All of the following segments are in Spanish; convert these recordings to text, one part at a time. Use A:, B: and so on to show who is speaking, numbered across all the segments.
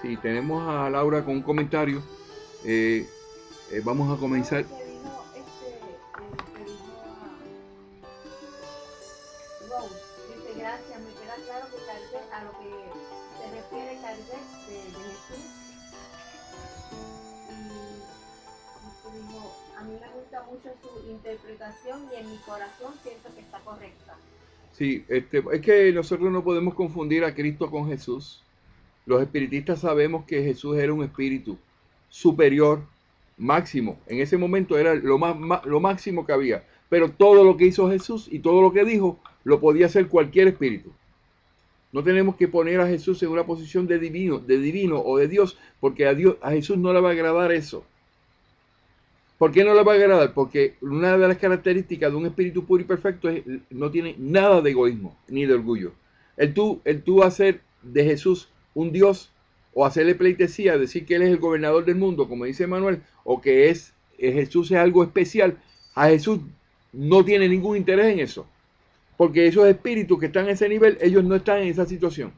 A: Sí, tenemos a Laura con un comentario. Eh, Vamos a
B: No,
A: comenzar.
B: que dijo, que dijo Rose, dice gracias, me queda claro que tal vez a lo que se refiere tal vez de Jesús y que dijo, a mí me gusta mucho su interpretación y en mi corazón siento que está correcta.
A: Sí, es que nosotros no podemos confundir a Cristo con Jesús. Los espiritistas sabemos que Jesús era un espíritu superior, máximo. En ese momento era lo máximo que había. Pero todo lo que hizo Jesús y todo lo que dijo lo podía hacer cualquier espíritu. No tenemos que poner a Jesús en una posición de divino o de Dios, porque a Jesús no le va a agradar eso. ¿Por qué no le va a agradar? Porque una de las características de un espíritu puro y perfecto es no tiene nada de egoísmo ni de orgullo. El tú hacer de Jesús un Dios o hacerle pleitesía, decir que Él es el gobernador del mundo, como dice Manuel, o que Jesús es algo especial, a Jesús no tiene ningún interés en eso. Porque esos espíritus que están en ese nivel, ellos no están en esa situación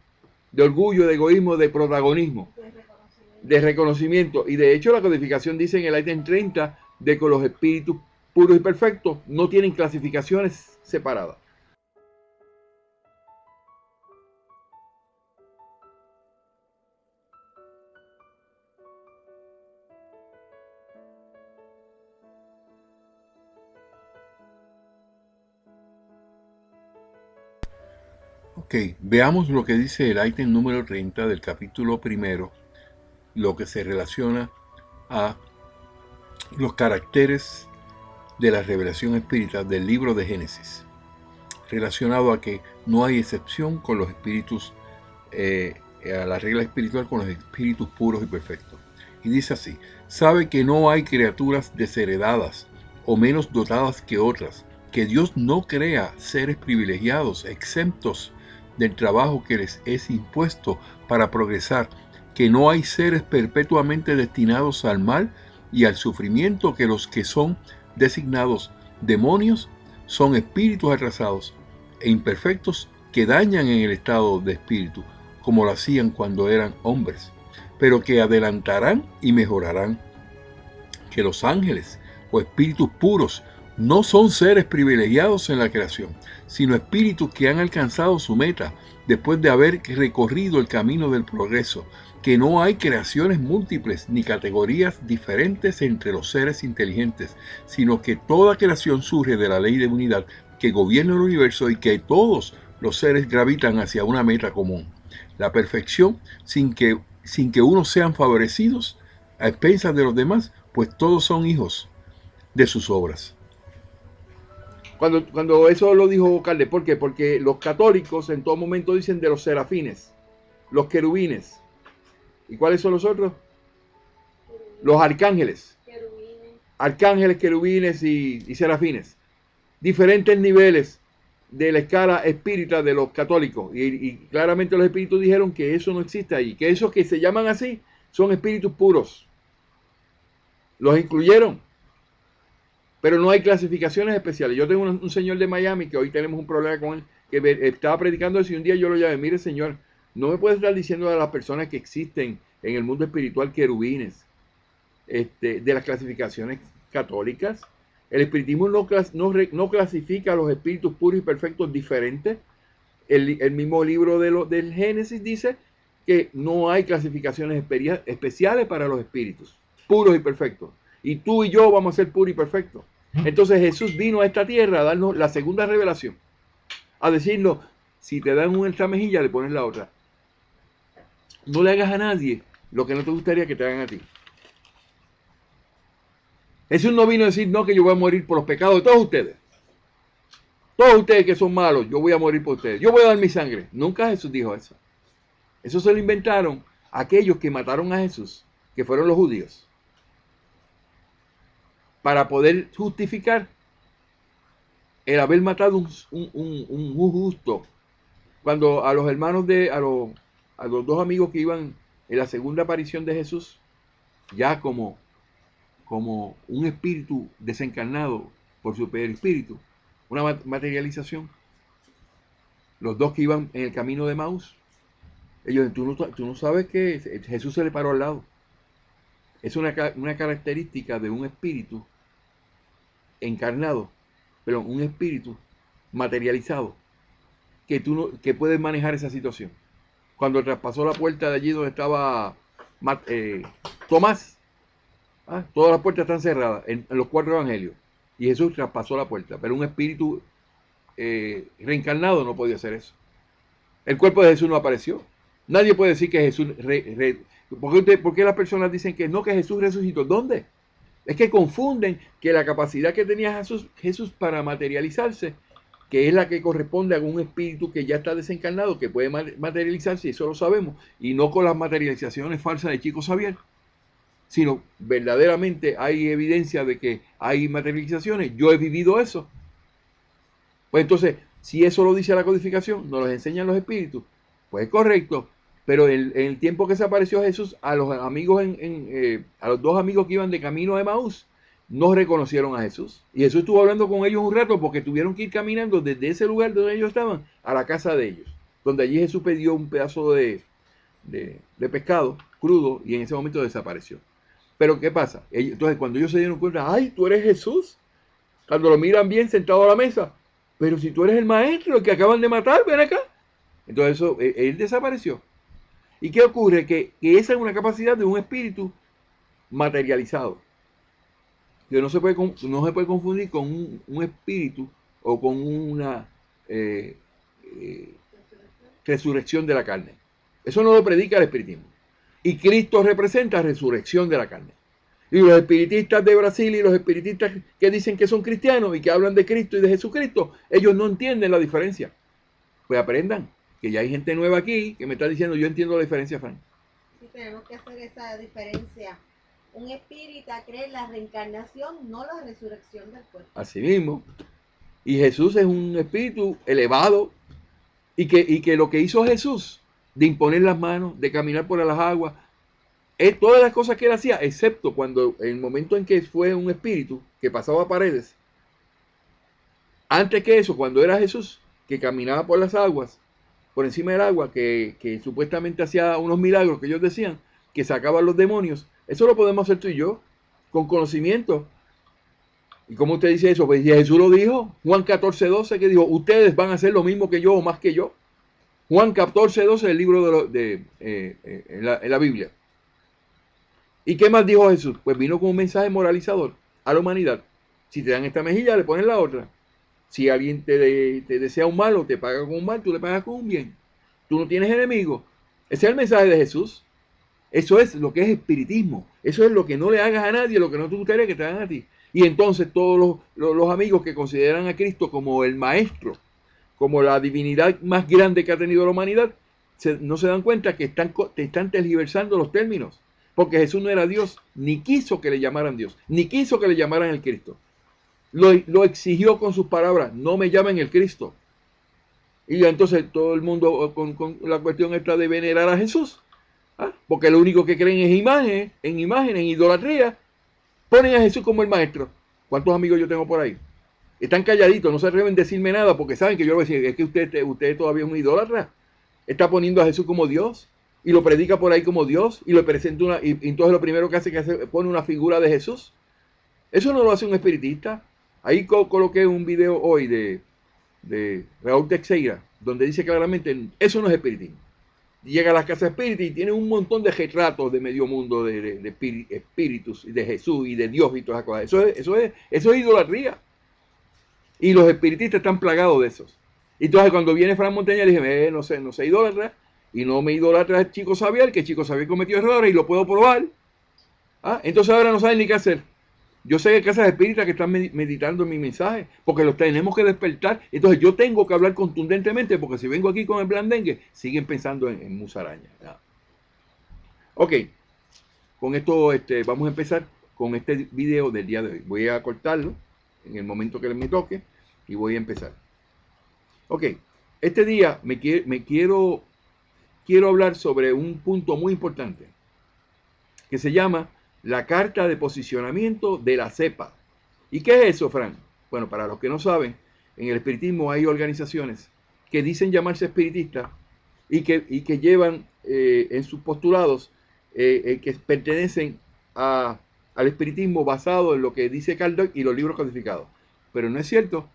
A: de orgullo, de egoísmo, de protagonismo,
B: De
A: de
B: reconocimiento.
A: reconocimiento. Y de hecho la codificación dice en el ítem 30 de que los espíritus puros y perfectos no tienen clasificaciones separadas. Ok, veamos lo que dice el ítem número 30 del capítulo primero, lo que se relaciona a los caracteres de la revelación espírita del libro de Génesis, relacionado a que no hay excepción con los espíritus, a la regla espiritual con los espíritus puros y perfectos. Y dice así: sabe que no hay criaturas desheredadas o menos dotadas que otras, que Dios no crea seres privilegiados, exentos del trabajo que les es impuesto para progresar, que no hay seres perpetuamente destinados al mal y al sufrimiento, que los que son designados demonios son espíritus atrasados e imperfectos que dañan en el estado de espíritu, como lo hacían cuando eran hombres, pero que adelantarán y mejorarán, que los ángeles o espíritus puros no son seres privilegiados en la creación, sino espíritus que han alcanzado su meta después de haber recorrido el camino del progreso, que no hay creaciones múltiples ni categorías diferentes entre los seres inteligentes, sino que toda creación surge de la ley de unidad que gobierna el universo y que todos los seres gravitan hacia una meta común, la perfección, sin que unos sean favorecidos a expensas de los demás, pues todos son hijos de sus obras. Cuando eso lo dijo Calde, ¿por qué? Porque los católicos en todo momento dicen de los serafines, los querubines. ¿Y cuáles son los otros? Los
B: Querubines,
A: arcángeles.
B: querubines.
A: Arcángeles, querubines y serafines. Diferentes niveles de la escala espírita de los católicos. Y claramente los espíritus dijeron que eso no existe ahí, que esos que se llaman así son espíritus puros. Los incluyeron, pero no hay clasificaciones especiales. Yo tengo un señor de Miami que hoy tenemos un problema con él, que estaba predicando eso y un día yo lo llamé: mire señor, no me puede estar diciendo a las personas que existen en el mundo espiritual querubines, de las clasificaciones católicas. El espiritismo no clasifica a los espíritus puros y perfectos diferentes. El mismo libro del Génesis dice que no hay clasificaciones especiales para los espíritus puros y perfectos. Y tú y yo vamos a ser puros y perfectos. Entonces Jesús vino a esta tierra a darnos la segunda revelación, a decirnos: si te dan una mejilla, le pones la otra. No le hagas a nadie lo que no te gustaría que te hagan a ti. Jesús no vino a decir: no, que yo voy a morir por los pecados de todos ustedes. Todos ustedes que son malos, yo voy a morir por ustedes. Yo voy a dar mi sangre. Nunca Jesús dijo eso. Eso se lo inventaron aquellos que mataron a Jesús, que fueron los judíos, para poder justificar el haber matado un justo. Cuando a los hermanos a los dos amigos que iban en la segunda aparición de Jesús, ya como un espíritu desencarnado por su espíritu, una materialización, los dos que iban en el camino de Maús, Ellos, tú no sabes que Jesús se le paró al lado. Es una característica de un espíritu encarnado, pero un espíritu materializado, que tú no, que puedes manejar esa situación. Cuando traspasó la puerta de allí donde estaba Tomás, todas las puertas están cerradas en los 4 evangelios. Y Jesús traspasó la puerta, pero un espíritu reencarnado no podía hacer eso. El cuerpo de Jesús no apareció. Nadie puede decir que Jesús... ¿Por qué las personas dicen que no, que Jesús resucitó? ¿Dónde? Es que confunden que la capacidad que tenía Jesús para materializarse, que es la que corresponde a un espíritu que ya está desencarnado, que puede materializarse, y eso lo sabemos, y no con las materializaciones falsas de Chico Xavier, sino verdaderamente hay evidencia de que hay materializaciones. Yo he vivido eso. Pues entonces, si eso lo dice la codificación, nos lo enseñan los espíritus, pues es correcto. Pero en el tiempo que se apareció Jesús, a los amigos, a los 2 amigos que iban de camino a Emaús, no reconocieron a Jesús. Y Jesús estuvo hablando con ellos un rato porque tuvieron que ir caminando desde ese lugar donde ellos estaban a la casa de ellos. Donde allí Jesús pidió un pedazo de pescado crudo y en ese momento desapareció. Pero ¿qué pasa? Entonces cuando ellos se dieron cuenta, ¡ay, tú eres Jesús! Cuando lo miran bien sentado a la mesa, pero si tú eres el maestro, el que acaban de matar, ven acá. Entonces él desapareció. ¿Y qué ocurre? Que esa es una capacidad de un espíritu materializado, que no se puede confundir con un espíritu o con una eh, eh, resurrección de la carne. Eso no lo predica el espiritismo. Y Cristo representa resurrección de la carne. Y los espiritistas de Brasil y los espiritistas que dicen que son cristianos y que hablan de Cristo y de Jesucristo, ellos no entienden la diferencia. Pues aprendan, que ya hay gente nueva aquí que me está diciendo, yo entiendo la diferencia, Frank.
B: Sí, tenemos que hacer esa diferencia. Un espírita cree en la reencarnación, no la resurrección del cuerpo.
A: Así mismo. Y Jesús es un espíritu elevado y que lo que hizo Jesús, de imponer las manos, de caminar por las aguas, es todas las cosas que él hacía, excepto cuando en el momento en que fue un espíritu que pasaba paredes. Antes que eso, cuando era Jesús, que caminaba por las aguas, por encima del agua, que supuestamente hacía unos milagros que ellos decían, que sacaban los demonios, eso lo podemos hacer tú y yo, con conocimiento. ¿Y cómo usted dice eso? Pues Jesús lo dijo, Juan 14:12, que dijo, ustedes van a hacer lo mismo que yo o más que yo. Juan 14:12, el libro en la Biblia. ¿Y qué más dijo Jesús? Pues vino con un mensaje moralizador a la humanidad. Si te dan esta mejilla, le pones la otra. Si alguien te desea un mal o te paga con un mal, tú le pagas con un bien. Tú no tienes enemigos. Ese es el mensaje de Jesús. Eso es lo que es espiritismo. Eso es lo que no le hagas a nadie, lo que no te gustaría que te hagan a ti. Y entonces todos los amigos que consideran a Cristo como el maestro, como la divinidad más grande que ha tenido la humanidad, no se dan cuenta que están tergiversando los términos. Porque Jesús no era Dios, ni quiso que le llamaran Dios, ni quiso que le llamaran el Cristo. Lo exigió con sus palabras, no me llamen el Cristo. Y entonces todo el mundo con la cuestión esta de venerar a Jesús, porque lo único que creen es imágenes, en idolatría, ponen a Jesús como el maestro. ¿Cuántos amigos yo tengo por ahí? Están calladitos, no se atreven a decirme nada porque saben que yo voy a decir, es que usted todavía es un idólatra. Está poniendo a Jesús como Dios y lo predica por ahí como Dios y lo presenta y entonces lo primero que hace es que pone una figura de Jesús. Eso no lo hace un espiritista. Ahí coloqué un video hoy de Raúl Teixeira donde dice claramente, eso no es espiritismo. Llega a las casas espíritas y tiene un montón de retratos de medio mundo de espíritus, de Jesús y de Dios y todas esas cosas. Eso es idolatría. Y los espiritistas están plagados de esos. Entonces cuando viene Fran Montaña, le dije, no sé idólatra, y no me idolatra Chico Xavier, que Chico Xavier cometió errores y lo puedo probar. Entonces ahora no saben ni qué hacer. Yo sé que hay casas espíritas que están meditando mi mensaje, porque los tenemos que despertar. Entonces yo tengo que hablar contundentemente, porque si vengo aquí con el blandengue, siguen pensando en musaraña. Ok, con esto vamos a empezar con este video del día de hoy. Voy a cortarlo en el momento que me toque y voy a empezar. Ok, este día quiero hablar sobre un punto muy importante que se llama la carta de posicionamiento de la cepa. ¿Y qué es eso, Fran? Bueno, para los que no saben, en el espiritismo hay organizaciones que dicen llamarse espiritistas y que llevan en sus postulados que pertenecen al espiritismo basado en lo que dice Kardec y los libros codificados. Pero no es cierto.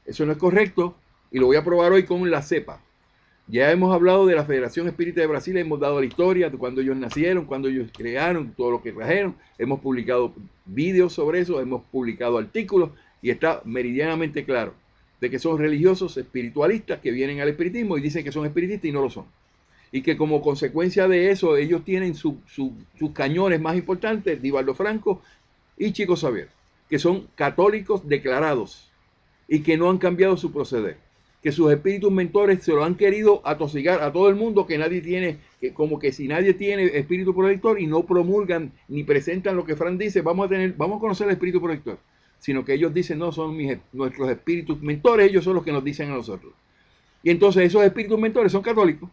A: Eso no es correcto y lo voy a probar hoy con la cepa. Ya hemos hablado de la Federación Espírita de Brasil, hemos dado la historia de cuando ellos nacieron, cuando ellos crearon, todo lo que trajeron. Hemos publicado vídeos sobre eso, hemos publicado artículos y está meridianamente claro de que son religiosos espiritualistas que vienen al espiritismo y dicen que son espiritistas y no lo son. Y que como consecuencia de eso ellos tienen sus cañones más importantes, Divaldo Franco y Chico Xavier, que son católicos declarados y que no han cambiado su proceder. Que sus espíritus mentores se lo han querido atosigar a todo el mundo, que nadie tiene, que como que si nadie tiene espíritu protector y no promulgan ni presentan lo que Fran dice, vamos a conocer el espíritu protector, sino que ellos dicen, no, son nuestros espíritus mentores, ellos son los que nos dicen a nosotros. Y entonces esos espíritus mentores son católicos,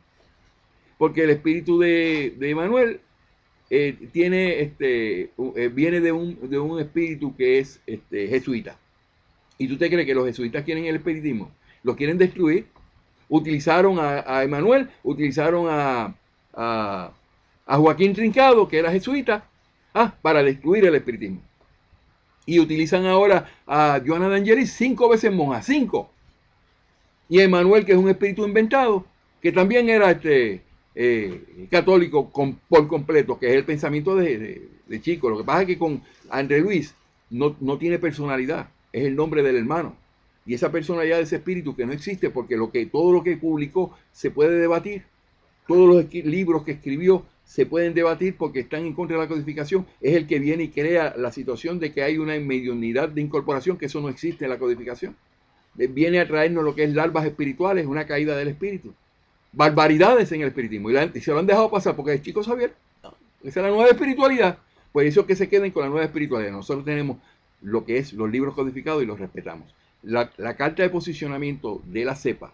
A: porque el espíritu de Emanuel viene de un espíritu que es jesuita. ¿Y tú te crees que los jesuitas quieren el espiritismo? Lo quieren destruir. Utilizaron a Emanuel, utilizaron a Joaquín Trincado, que era jesuita, para destruir el espiritismo. Y utilizan ahora a Joana de Angelis 5 veces monja, 5. Y a Emanuel, que es un espíritu inventado, que también era católico por completo, que es el pensamiento de Chico. Lo que pasa es que con André Luis no tiene personalidad, es el nombre del hermano. Y esa personalidad de ese espíritu que no existe, porque todo lo que publicó se puede debatir. Todos los libros que escribió se pueden debatir porque están en contra de la codificación. Es el que viene y crea la situación de que hay una mediunidad de incorporación, que eso no existe en la codificación. Viene a traernos lo que es larvas espirituales, una caída del espíritu. Barbaridades en el espiritismo. Y se lo han dejado pasar porque es Chico Xavier. Esa es la nueva espiritualidad. Pues eso, que se queden con la nueva espiritualidad. Nosotros tenemos lo que es los libros codificados y los respetamos. La carta de posicionamiento de la CEPA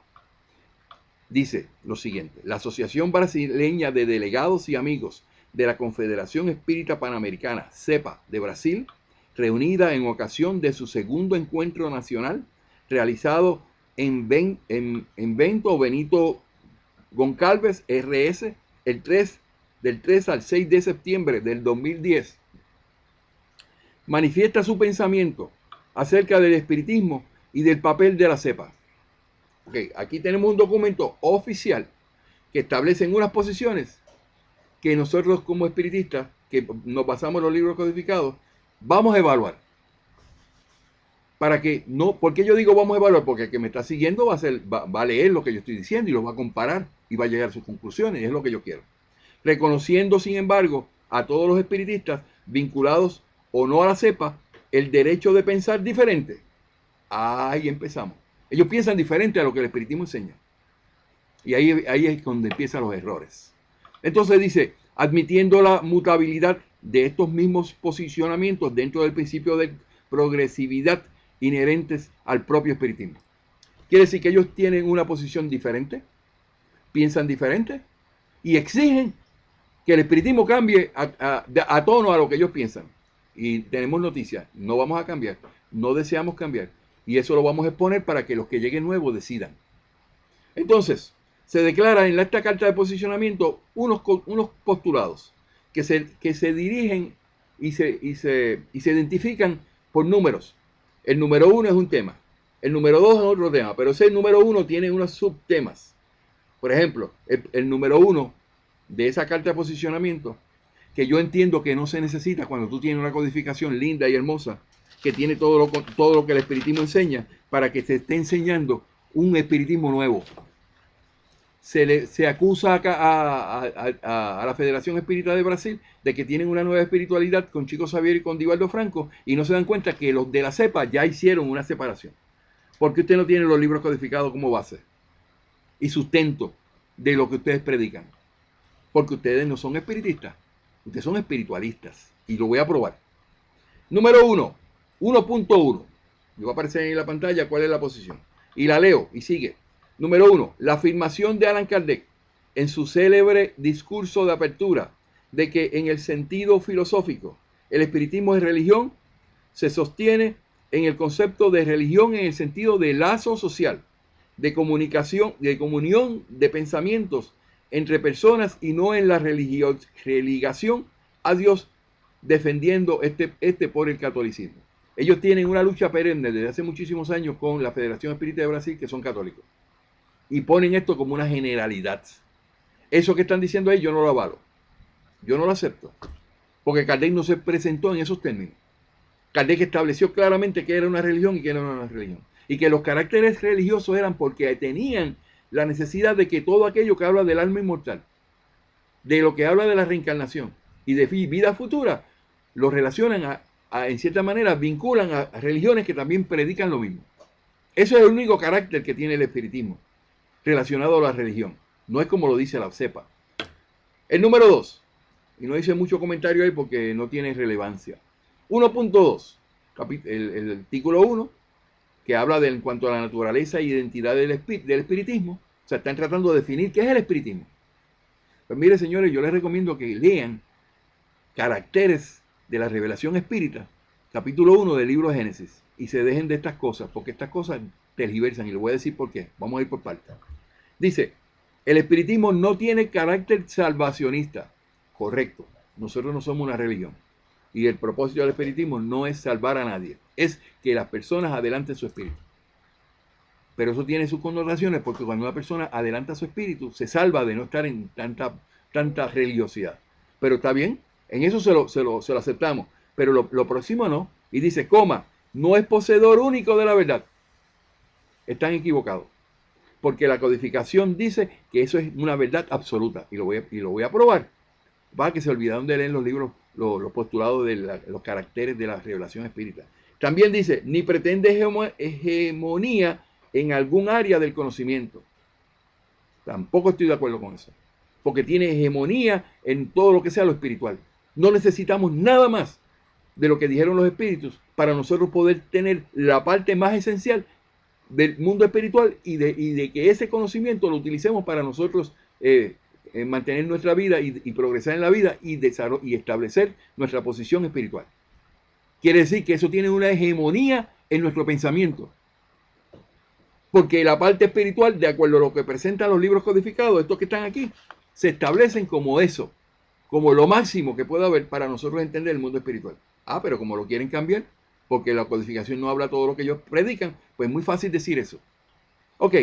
A: dice lo siguiente: la Asociación Brasileña de Delegados y Amigos de la Confederación Espírita Panamericana, CEPA, de Brasil, reunida en ocasión de su segundo encuentro nacional, realizado en Bento Benito Goncalves, RS, del 3 al 6 de septiembre del 2010, manifiesta su pensamiento acerca del espiritismo y del papel de la cepa. Okay, aquí tenemos un documento oficial que establece unas posiciones que nosotros como espiritistas, que nos basamos en los libros codificados, vamos a evaluar. Para que no, porque yo digo vamos a evaluar, porque el que me está siguiendo va a leer lo que yo estoy diciendo y lo va a comparar y va a llegar a sus conclusiones, y es lo que yo quiero. Reconociendo, sin embargo, a todos los espiritistas, vinculados o no a la cepa, el derecho de pensar diferente. Ahí empezamos. Ellos piensan diferente a lo que el espiritismo enseña. Y ahí es donde empiezan los errores. Entonces dice, admitiendo la mutabilidad de estos mismos posicionamientos dentro del principio de progresividad inherentes al propio espiritismo. Quiere decir que ellos tienen una posición diferente, piensan diferente y exigen que el espiritismo cambie a tono a lo que ellos piensan. Y tenemos noticias, no vamos a cambiar, no deseamos cambiar. Y eso lo vamos a exponer para que los que lleguen nuevos decidan. Entonces, se declara en esta carta de posicionamiento unos postulados que se dirigen y se identifican por números. El número 1 es un tema, el número 2 es otro tema, pero ese número 1 tiene unos subtemas. Por ejemplo, el número 1 de esa carta de posicionamiento, que yo entiendo que no se necesita cuando tú tienes una codificación linda y hermosa, que tiene todo lo que el espiritismo enseña, para que te esté enseñando un espiritismo nuevo. Se acusa a la Federación Espírita de Brasil de que tienen una nueva espiritualidad con Chico Xavier y con Divaldo Franco, y no se dan cuenta que los de la cepa ya hicieron una separación. Porque usted no tiene los libros codificados como base y sustento de lo que ustedes predican. Porque ustedes no son espiritistas, ustedes son espiritualistas. Y lo voy a probar. Número 1, 1.1. Me va a aparecer en la pantalla cuál es la posición. Y la leo y sigue. Número 1. La afirmación de Allan Kardec en su célebre discurso de apertura de que en el sentido filosófico el espiritismo es religión, se sostiene en el concepto de religión en el sentido de lazo social, de comunicación, de comunión de pensamientos entre personas y no en la religación a Dios, defendiendo este por el catolicismo. Ellos tienen una lucha perenne desde hace muchísimos años con la Federación Espírita de Brasil, que son católicos, y ponen esto como una generalidad. Eso que están diciendo ahí yo no lo avalo, yo no lo acepto, porque Kardec no se presentó en esos términos. Kardec estableció claramente que era una religión y que no era una religión, y que los caracteres religiosos eran porque tenían la necesidad de que todo aquello que habla del alma inmortal, de lo que habla de la reencarnación y de vida futura, lo relacionan en cierta manera, vinculan a religiones que también predican lo mismo. Eso es el único carácter que tiene el espiritismo relacionado a la religión. No es como lo dice la cepa. El número 2, y no hice mucho comentario ahí porque no tiene relevancia. 1.2, el artículo 1, que habla en cuanto a la naturaleza e identidad del espiritismo. O sea, están tratando de definir qué es el espiritismo. Pues mire, señores, yo les recomiendo que lean Caracteres de la Revelación Espírita, capítulo 1 del libro de Génesis, y se dejen de estas cosas, porque estas cosas tergiversan, y les voy a decir por qué. Vamos a ir por partes. Dice, el espiritismo no tiene carácter salvacionista. Correcto, nosotros no somos una religión. Y el propósito del espiritismo no es salvar a nadie, es que las personas adelanten su espíritu. Pero eso tiene sus connotaciones, porque cuando una persona adelanta su espíritu, se salva de no estar en tanta religiosidad. Pero está bien, en eso se lo aceptamos. Pero lo próximo no. Y dice, no es poseedor único de la verdad. Están equivocados. Porque la codificación dice que eso es una verdad absoluta. Y lo voy a probar. Va, que se olvidaron de leer los libros, los postulados de los caracteres de la revelación espírita. También dice, ni pretende hegemonía en algún área del conocimiento. Tampoco estoy de acuerdo con eso. Porque tiene hegemonía en todo lo que sea lo espiritual. No necesitamos nada más de lo que dijeron los espíritus para nosotros poder tener la parte más esencial del mundo espiritual y de que ese conocimiento lo utilicemos para nosotros mantener nuestra vida y progresar en la vida y establecer nuestra posición espiritual. Quiere decir que eso tiene una hegemonía en nuestro pensamiento. Porque la parte espiritual, de acuerdo a lo que presentan los libros codificados, estos que están aquí, se establecen como eso, como lo máximo que puede haber para nosotros entender el mundo espiritual. Ah, pero como lo quieren cambiar, porque la codificación no habla todo lo que ellos predican, pues es muy fácil decir eso. Ok.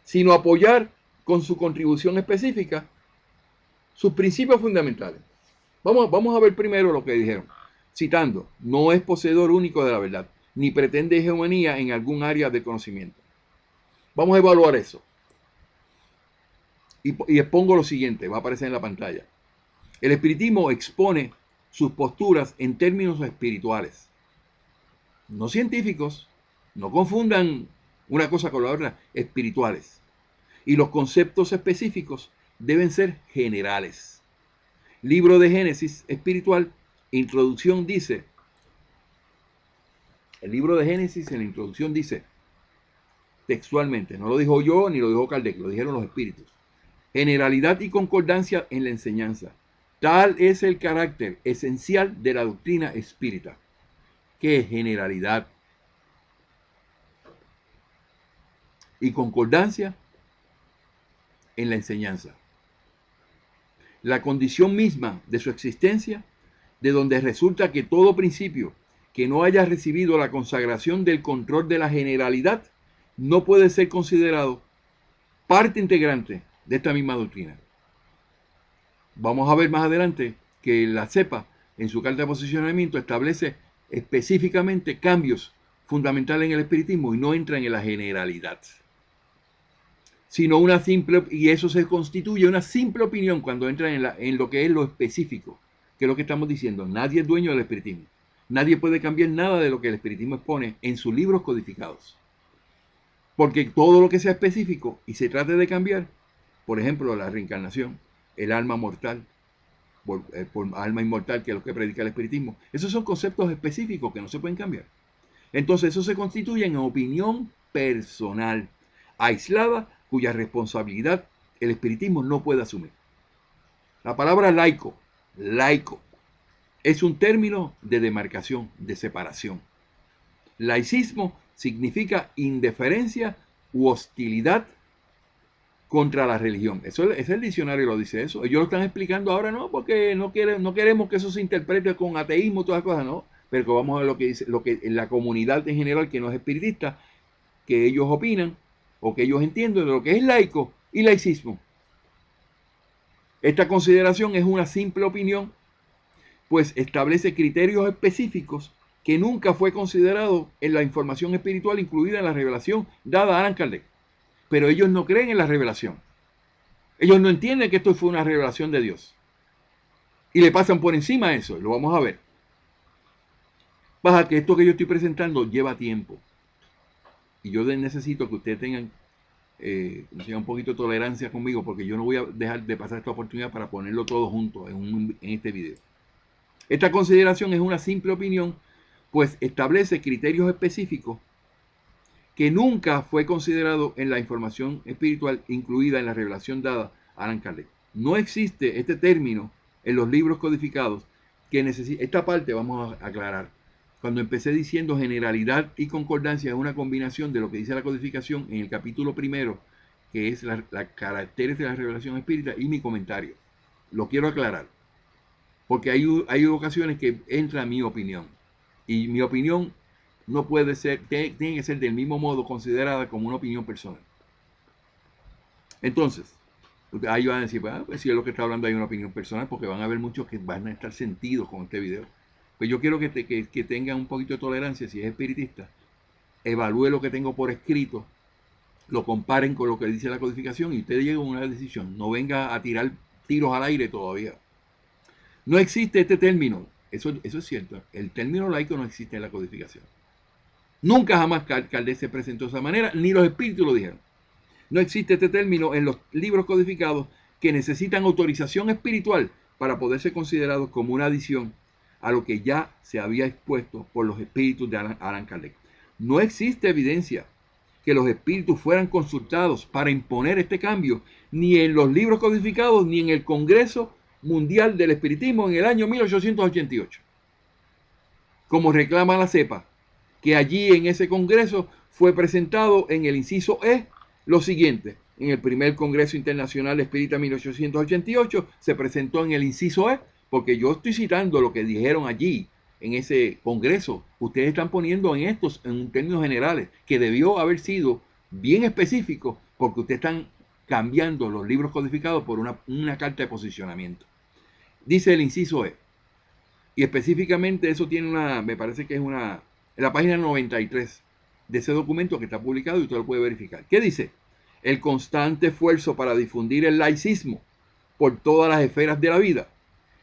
A: Sino apoyar con su contribución específica sus principios fundamentales. Vamos a ver primero lo que dijeron. Citando, no es poseedor único de la verdad, ni pretende hegemonía en algún área de conocimiento. Vamos a evaluar eso. Y expongo lo siguiente, va a aparecer en la pantalla. El espiritismo expone sus posturas en términos espirituales, no científicos. No confundan una cosa con la otra, espirituales. Y los conceptos específicos deben ser generales. Libro de Génesis espiritual, introducción dice, el libro de Génesis en la introducción dice, textualmente, no lo dijo yo ni lo dijo Kardec, lo dijeron los espíritus. Generalidad y concordancia en la enseñanza. Tal es el carácter esencial de la doctrina espírita. ¿Qué es generalidad y concordancia en la enseñanza? La condición misma de su existencia, de donde resulta que todo principio que no haya recibido la consagración del control de la generalidad no puede ser considerado parte integrante de esta misma doctrina. Vamos a ver más adelante que la CEPA, en su carta de posicionamiento, establece específicamente cambios fundamentales en el espiritismo y no entran en la generalidad, sino una simple, y eso se constituye una simple opinión cuando entra en lo que es lo específico, que es lo que estamos diciendo. Nadie es dueño del espiritismo. Nadie puede cambiar nada de lo que el espiritismo expone en sus libros codificados. Porque todo lo que sea específico y se trate de cambiar, por ejemplo, la reencarnación, el alma mortal, por alma inmortal, que es lo que predica el espiritismo, esos son conceptos específicos que no se pueden cambiar. Entonces eso se constituye en opinión personal, aislada, cuya responsabilidad el espiritismo no puede asumir. La palabra laico, es un término de demarcación, de separación. Laicismo significa indiferencia u hostilidad contra la religión. Eso es el diccionario lo dice eso. Ellos lo están explicando ahora, no, porque no queremos que eso se interprete con ateísmo, todas las cosas, no. Pero que vamos a ver lo que dice, lo que en la comunidad en general que no es espiritista, que ellos opinan o que ellos entienden de lo que es laico y laicismo. Esta consideración es una simple opinión, pues establece criterios específicos que nunca fue considerado en la información espiritual incluida en la revelación dada a Allan Kardec. Pero ellos no creen en la revelación. Ellos no entienden que esto fue una revelación de Dios. Y le pasan por encima eso, lo vamos a ver. Baja que esto que yo estoy presentando lleva tiempo. Y yo necesito que ustedes tengan un poquito de tolerancia conmigo, porque yo no voy a dejar de pasar esta oportunidad para ponerlo todo junto en este video. Esta consideración es una simple opinión, pues establece criterios específicos que nunca fue considerado en la información espiritual incluida en la revelación dada a Allan Kardec. No existe este término en los libros codificados que necesita. Esta parte vamos a aclarar. Cuando empecé diciendo generalidad y concordancia es una combinación de lo que dice la codificación en el capítulo primero, que es la caracteres de la revelación espírita, y mi comentario. Lo quiero aclarar, porque hay ocasiones que entra mi opinión. Y mi opinión no puede ser, tiene que ser del mismo modo considerada como una opinión personal. Entonces, ahí van a decir, pues si es lo que está hablando hay una opinión personal, porque van a haber muchos que van a estar sentidos con este video. Pues yo quiero que tengan un poquito de tolerancia, si es espiritista, evalúe lo que tengo por escrito, lo comparen con lo que dice la codificación y usted llegue a una decisión. No venga a tirar tiros al aire todavía. No existe este término, eso es cierto, el término laico no existe en la codificación. Nunca jamás Kardec se presentó de esa manera, ni los espíritus lo dijeron. No existe este término en los libros codificados que necesitan autorización espiritual para poder ser considerados como una adición a lo que ya se había expuesto por los espíritus de Allan Kardec. No existe evidencia que los espíritus fueran consultados para imponer este cambio, ni en los libros codificados, ni en el Congreso Mundial del Espiritismo en el año 1888. Como reclama la CEPA, que allí en ese congreso fue presentado en el inciso E lo siguiente. En el primer Congreso Internacional Espírita 1888 se presentó en el inciso E, porque yo estoy citando lo que dijeron allí en ese congreso. Ustedes están poniendo en términos generales, que debió haber sido bien específico, porque ustedes están cambiando los libros codificados por una carta de posicionamiento. Dice el inciso E. Y específicamente eso tiene me parece que es en la página 93 de ese documento que está publicado y usted lo puede verificar. ¿Qué dice? El constante esfuerzo para difundir el laicismo por todas las esferas de la vida,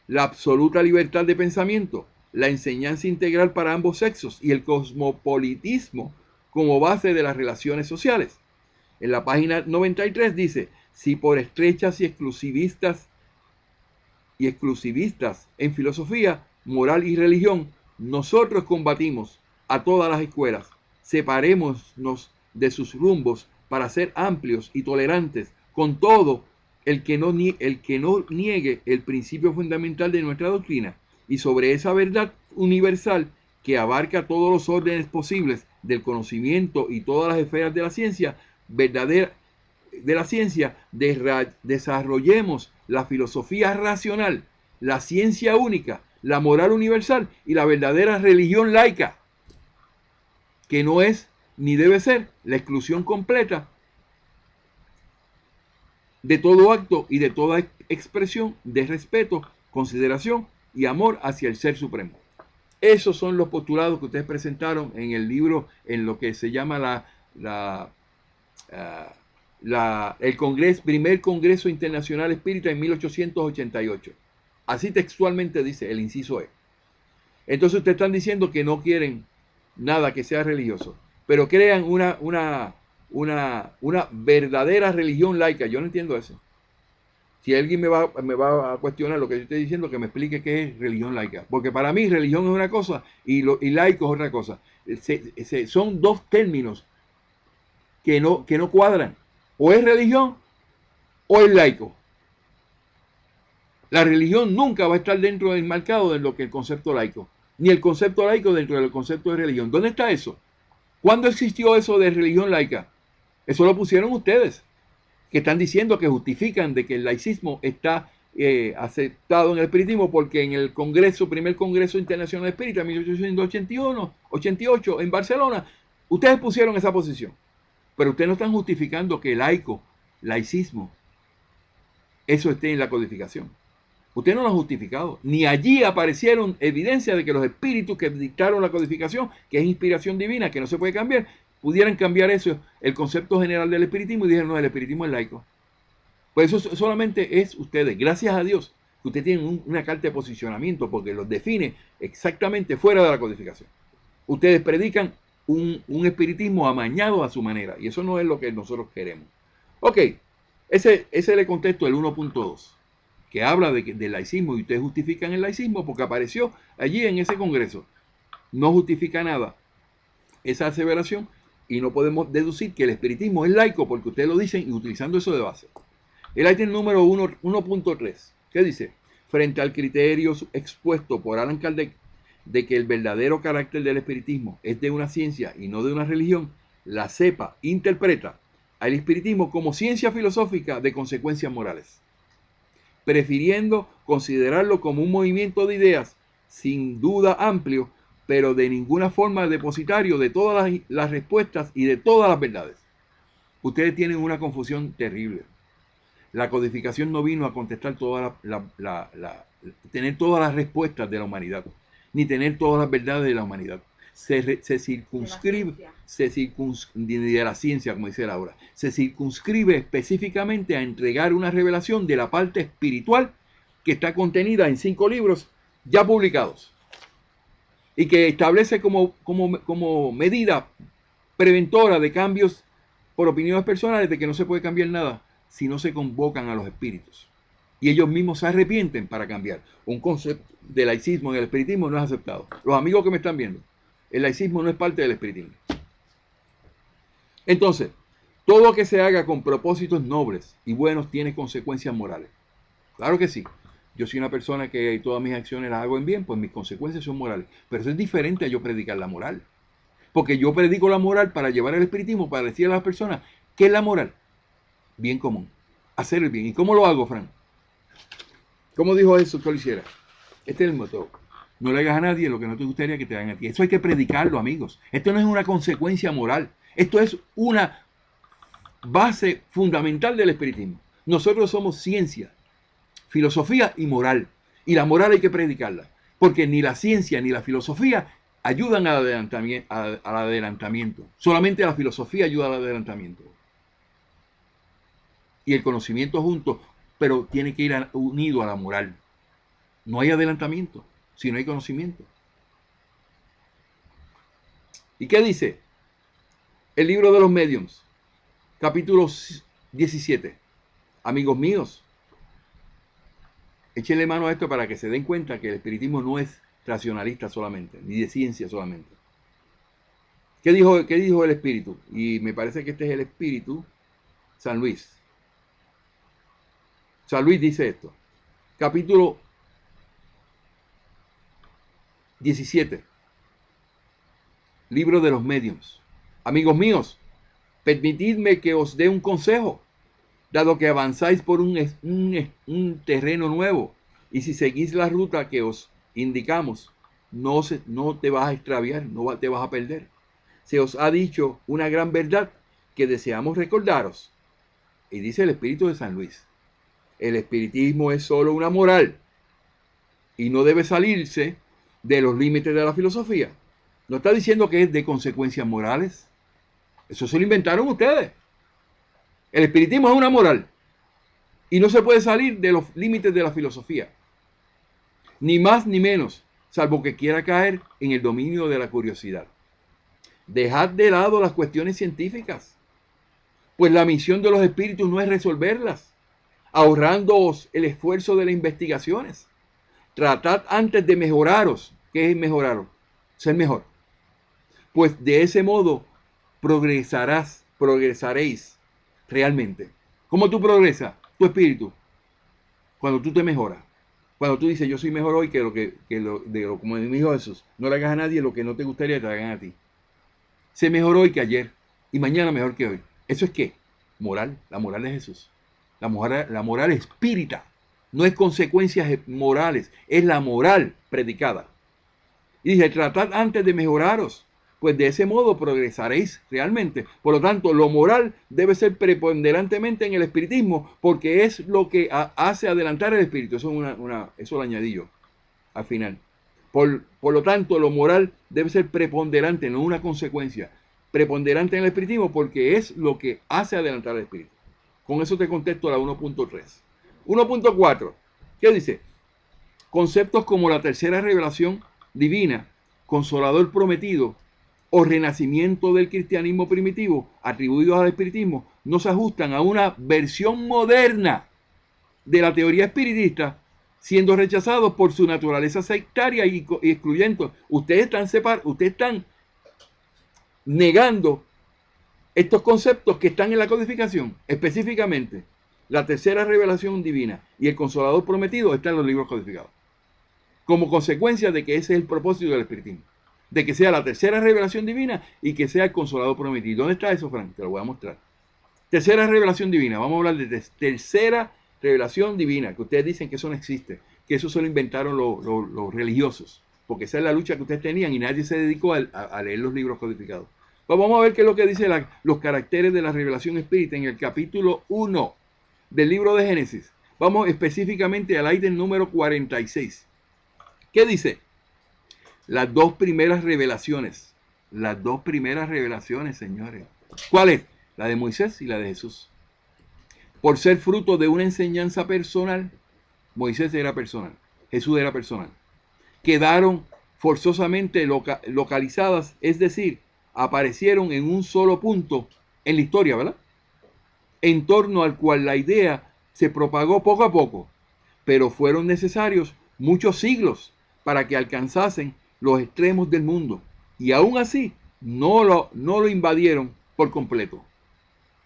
A: la absoluta libertad de pensamiento, la enseñanza integral para ambos sexos y el cosmopolitismo como base de las relaciones sociales. En la página 93 dice, si por estrechas y exclusivistas en filosofía, moral y religión, nosotros combatimos a todas las escuelas, separémonos de sus rumbos para ser amplios y tolerantes con todo el que no niegue el principio fundamental de nuestra doctrina, y sobre esa verdad universal que abarca todos los órdenes posibles del conocimiento y todas las esferas de la ciencia, desarrollemos la filosofía racional, la ciencia única, la moral universal y la verdadera religión laica, que no es ni debe ser la exclusión completa de todo acto y de toda expresión de respeto, consideración y amor hacia el Ser Supremo. Esos son los postulados que ustedes presentaron en el libro, en lo que se llama el primer Congreso Internacional Espírita en 1888. Así textualmente dice el inciso E. Entonces ustedes están diciendo que no quieren nada que sea religioso, pero crean una verdadera religión laica. Yo no entiendo eso. Si alguien me va a cuestionar lo que yo estoy diciendo, que me explique qué es religión laica. Porque para mí religión es una cosa y laico es otra cosa. Son dos términos que no cuadran. O es religión o es laico. La religión nunca va a estar dentro del marcado de lo que el concepto laico. Ni el concepto laico dentro del concepto de religión. ¿Dónde está eso? ¿Cuándo existió eso de religión laica? Eso lo pusieron ustedes. que están diciendo que justifican de que el laicismo está aceptado en el espiritismo porque en el primer Congreso Internacional Espírita, en 1881, 88, en Barcelona, ustedes pusieron esa posición. Pero ustedes no están justificando que laicismo, eso esté en la codificación. Usted no lo ha justificado. Ni allí aparecieron evidencias de que los espíritus que dictaron la codificación, que es inspiración divina, que no se puede cambiar, pudieran cambiar eso, el concepto general del espiritismo, y dijeron, no, el espiritismo es laico. Pues eso solamente es ustedes, gracias a Dios, que ustedes tienen una carta de posicionamiento, porque los define exactamente fuera de la codificación. Ustedes predican un espiritismo amañado a su manera, y eso no es lo que nosotros queremos. Ok, ese le contesto el 1.2, que habla del laicismo, y ustedes justifican el laicismo porque apareció allí en ese congreso. No justifica nada esa aseveración, y no podemos deducir que el espiritismo es laico porque ustedes lo dicen y utilizando eso de base. El ítem número 1.3, ¿qué dice? Frente al criterio expuesto por Allan Kardec de que el verdadero carácter del espiritismo es de una ciencia y no de una religión, la CEPA interpreta al espiritismo como ciencia filosófica de consecuencias morales, prefiriendo considerarlo como un movimiento de ideas sin duda amplio, pero de ninguna forma depositario de todas las respuestas y de todas las verdades. Ustedes tienen una confusión terrible. La codificación no vino a contestar tener todas las respuestas de la humanidad, ni tener todas las verdades de la humanidad. Se circunscribe, de la ciencia, como dice Laura, se circunscribe específicamente a entregar una revelación de la parte espiritual que está contenida en 5 libros ya publicados y que establece como medida preventora de cambios por opiniones personales de que no se puede cambiar nada si no se convocan a los espíritus. Y ellos mismos se arrepienten para cambiar. Un concepto de laicismo en el espiritismo no es aceptado. Los amigos que me están viendo, el laicismo no es parte del espiritismo. Entonces, todo lo que se haga con propósitos nobles y buenos tiene consecuencias morales. Claro que sí. Yo soy una persona que todas mis acciones las hago en bien, pues mis consecuencias son morales. Pero eso es diferente a yo predicar la moral. Porque yo predico la moral para llevar el espiritismo, para decirle a las personas, ¿qué es la moral? Bien común. Hacer el bien. ¿Y cómo lo hago, Fran? ¿Cómo dijo Jesús que lo hiciera? Este es el método. No le hagas a nadie lo que no te gustaría que te hagan a ti. Eso hay que predicarlo, amigos. Esto no es una consecuencia moral. Esto es una base fundamental del espiritismo. Nosotros somos ciencia, filosofía y moral. Y la moral hay que predicarla. Porque ni la ciencia ni la filosofía ayudan al adelantamiento. Solamente la filosofía ayuda al adelantamiento. Y el conocimiento junto, pero tiene que ir unido a la moral. No hay adelantamiento si no hay conocimiento. ¿Y qué dice? El libro de los mediums, capítulo 17. Amigos míos, échenle mano a esto para que se den cuenta que el espiritismo no es racionalista solamente, ni de ciencia solamente. ¿Qué dijo el espíritu? Y me parece que este es el espíritu San Luis. San Luis dice esto. Capítulo 17. Libro de los mediums. Amigos míos, permitidme que os dé un consejo, dado que avanzáis por un terreno nuevo, y si seguís la ruta que os indicamos, no te vas a extraviar, no te vas a perder. Se os ha dicho una gran verdad que deseamos recordaros. Y dice el espíritu de San Luis, el espiritismo es solo una moral y no debe salirse de los límites de la filosofía. No está diciendo que es de consecuencias morales. Eso se lo inventaron ustedes. El espiritismo es una moral y no se puede salir de los límites de la filosofía. Ni más ni menos, salvo que quiera caer en el dominio de la curiosidad. Dejad de lado las cuestiones científicas, pues la misión de los espíritus no es resolverlas, ahorrándoos el esfuerzo de las investigaciones. Tratad antes de mejoraros. ¿Qué es mejoraros? Ser mejor. Pues de ese modo progresaréis realmente. ¿Cómo tú progresas? Tu espíritu. Cuando tú te mejoras. Cuando tú dices, yo soy mejor hoy como me dijo Jesús, no le hagas a nadie lo que no te gustaría que te hagan a ti. Sé mejor hoy que ayer y mañana mejor que hoy. ¿Eso es qué? Moral, la moral de Jesús. La moral espírita. No es consecuencias morales, es la moral predicada. Y dice, tratad antes de mejoraros, pues de ese modo progresaréis realmente. Por lo tanto, lo moral debe ser preponderantemente en el espiritismo, porque es lo que hace adelantar el espíritu. Eso, eso lo añadí yo al final. Por lo tanto, lo moral debe ser preponderante, no una consecuencia. Preponderante en el espiritismo porque es lo que hace adelantar el espíritu. Con eso te contesto la 1.3. 1.4. ¿Qué dice? Conceptos como la tercera revelación divina, consolador prometido o renacimiento del cristianismo primitivo atribuidos al espiritismo no se ajustan a una versión moderna de la teoría espiritista, siendo rechazados por su naturaleza sectaria y excluyendo. Ustedes están negando estos conceptos que están en la codificación, específicamente la tercera revelación divina y el consolador prometido están en los libros codificados. Como consecuencia de que ese es el propósito del espiritismo, de que sea la tercera revelación divina y que sea el consolador prometido. ¿Dónde está eso, Frank? Te lo voy a mostrar. Tercera revelación divina. Vamos a hablar de tercera revelación divina, que ustedes dicen que eso no existe, que eso se lo inventaron los religiosos, porque esa es la lucha que ustedes tenían y nadie se dedicó a leer los libros codificados. Pues vamos a ver qué es lo que dice los caracteres de la revelación espírita en el capítulo 1 del libro de Génesis. Vamos específicamente al ítem número 46. ¿Qué dice? Las dos primeras revelaciones. Las dos primeras revelaciones, señores. ¿Cuál es? La de Moisés y la de Jesús. Por ser fruto de una enseñanza personal, Moisés era personal, Jesús era personal. Quedaron forzosamente localizadas, es decir, aparecieron en un solo punto en la historia, ¿verdad? En torno al cual la idea se propagó poco a poco, pero fueron necesarios muchos siglos para que alcanzasen los extremos del mundo, y aún así no lo invadieron por completo.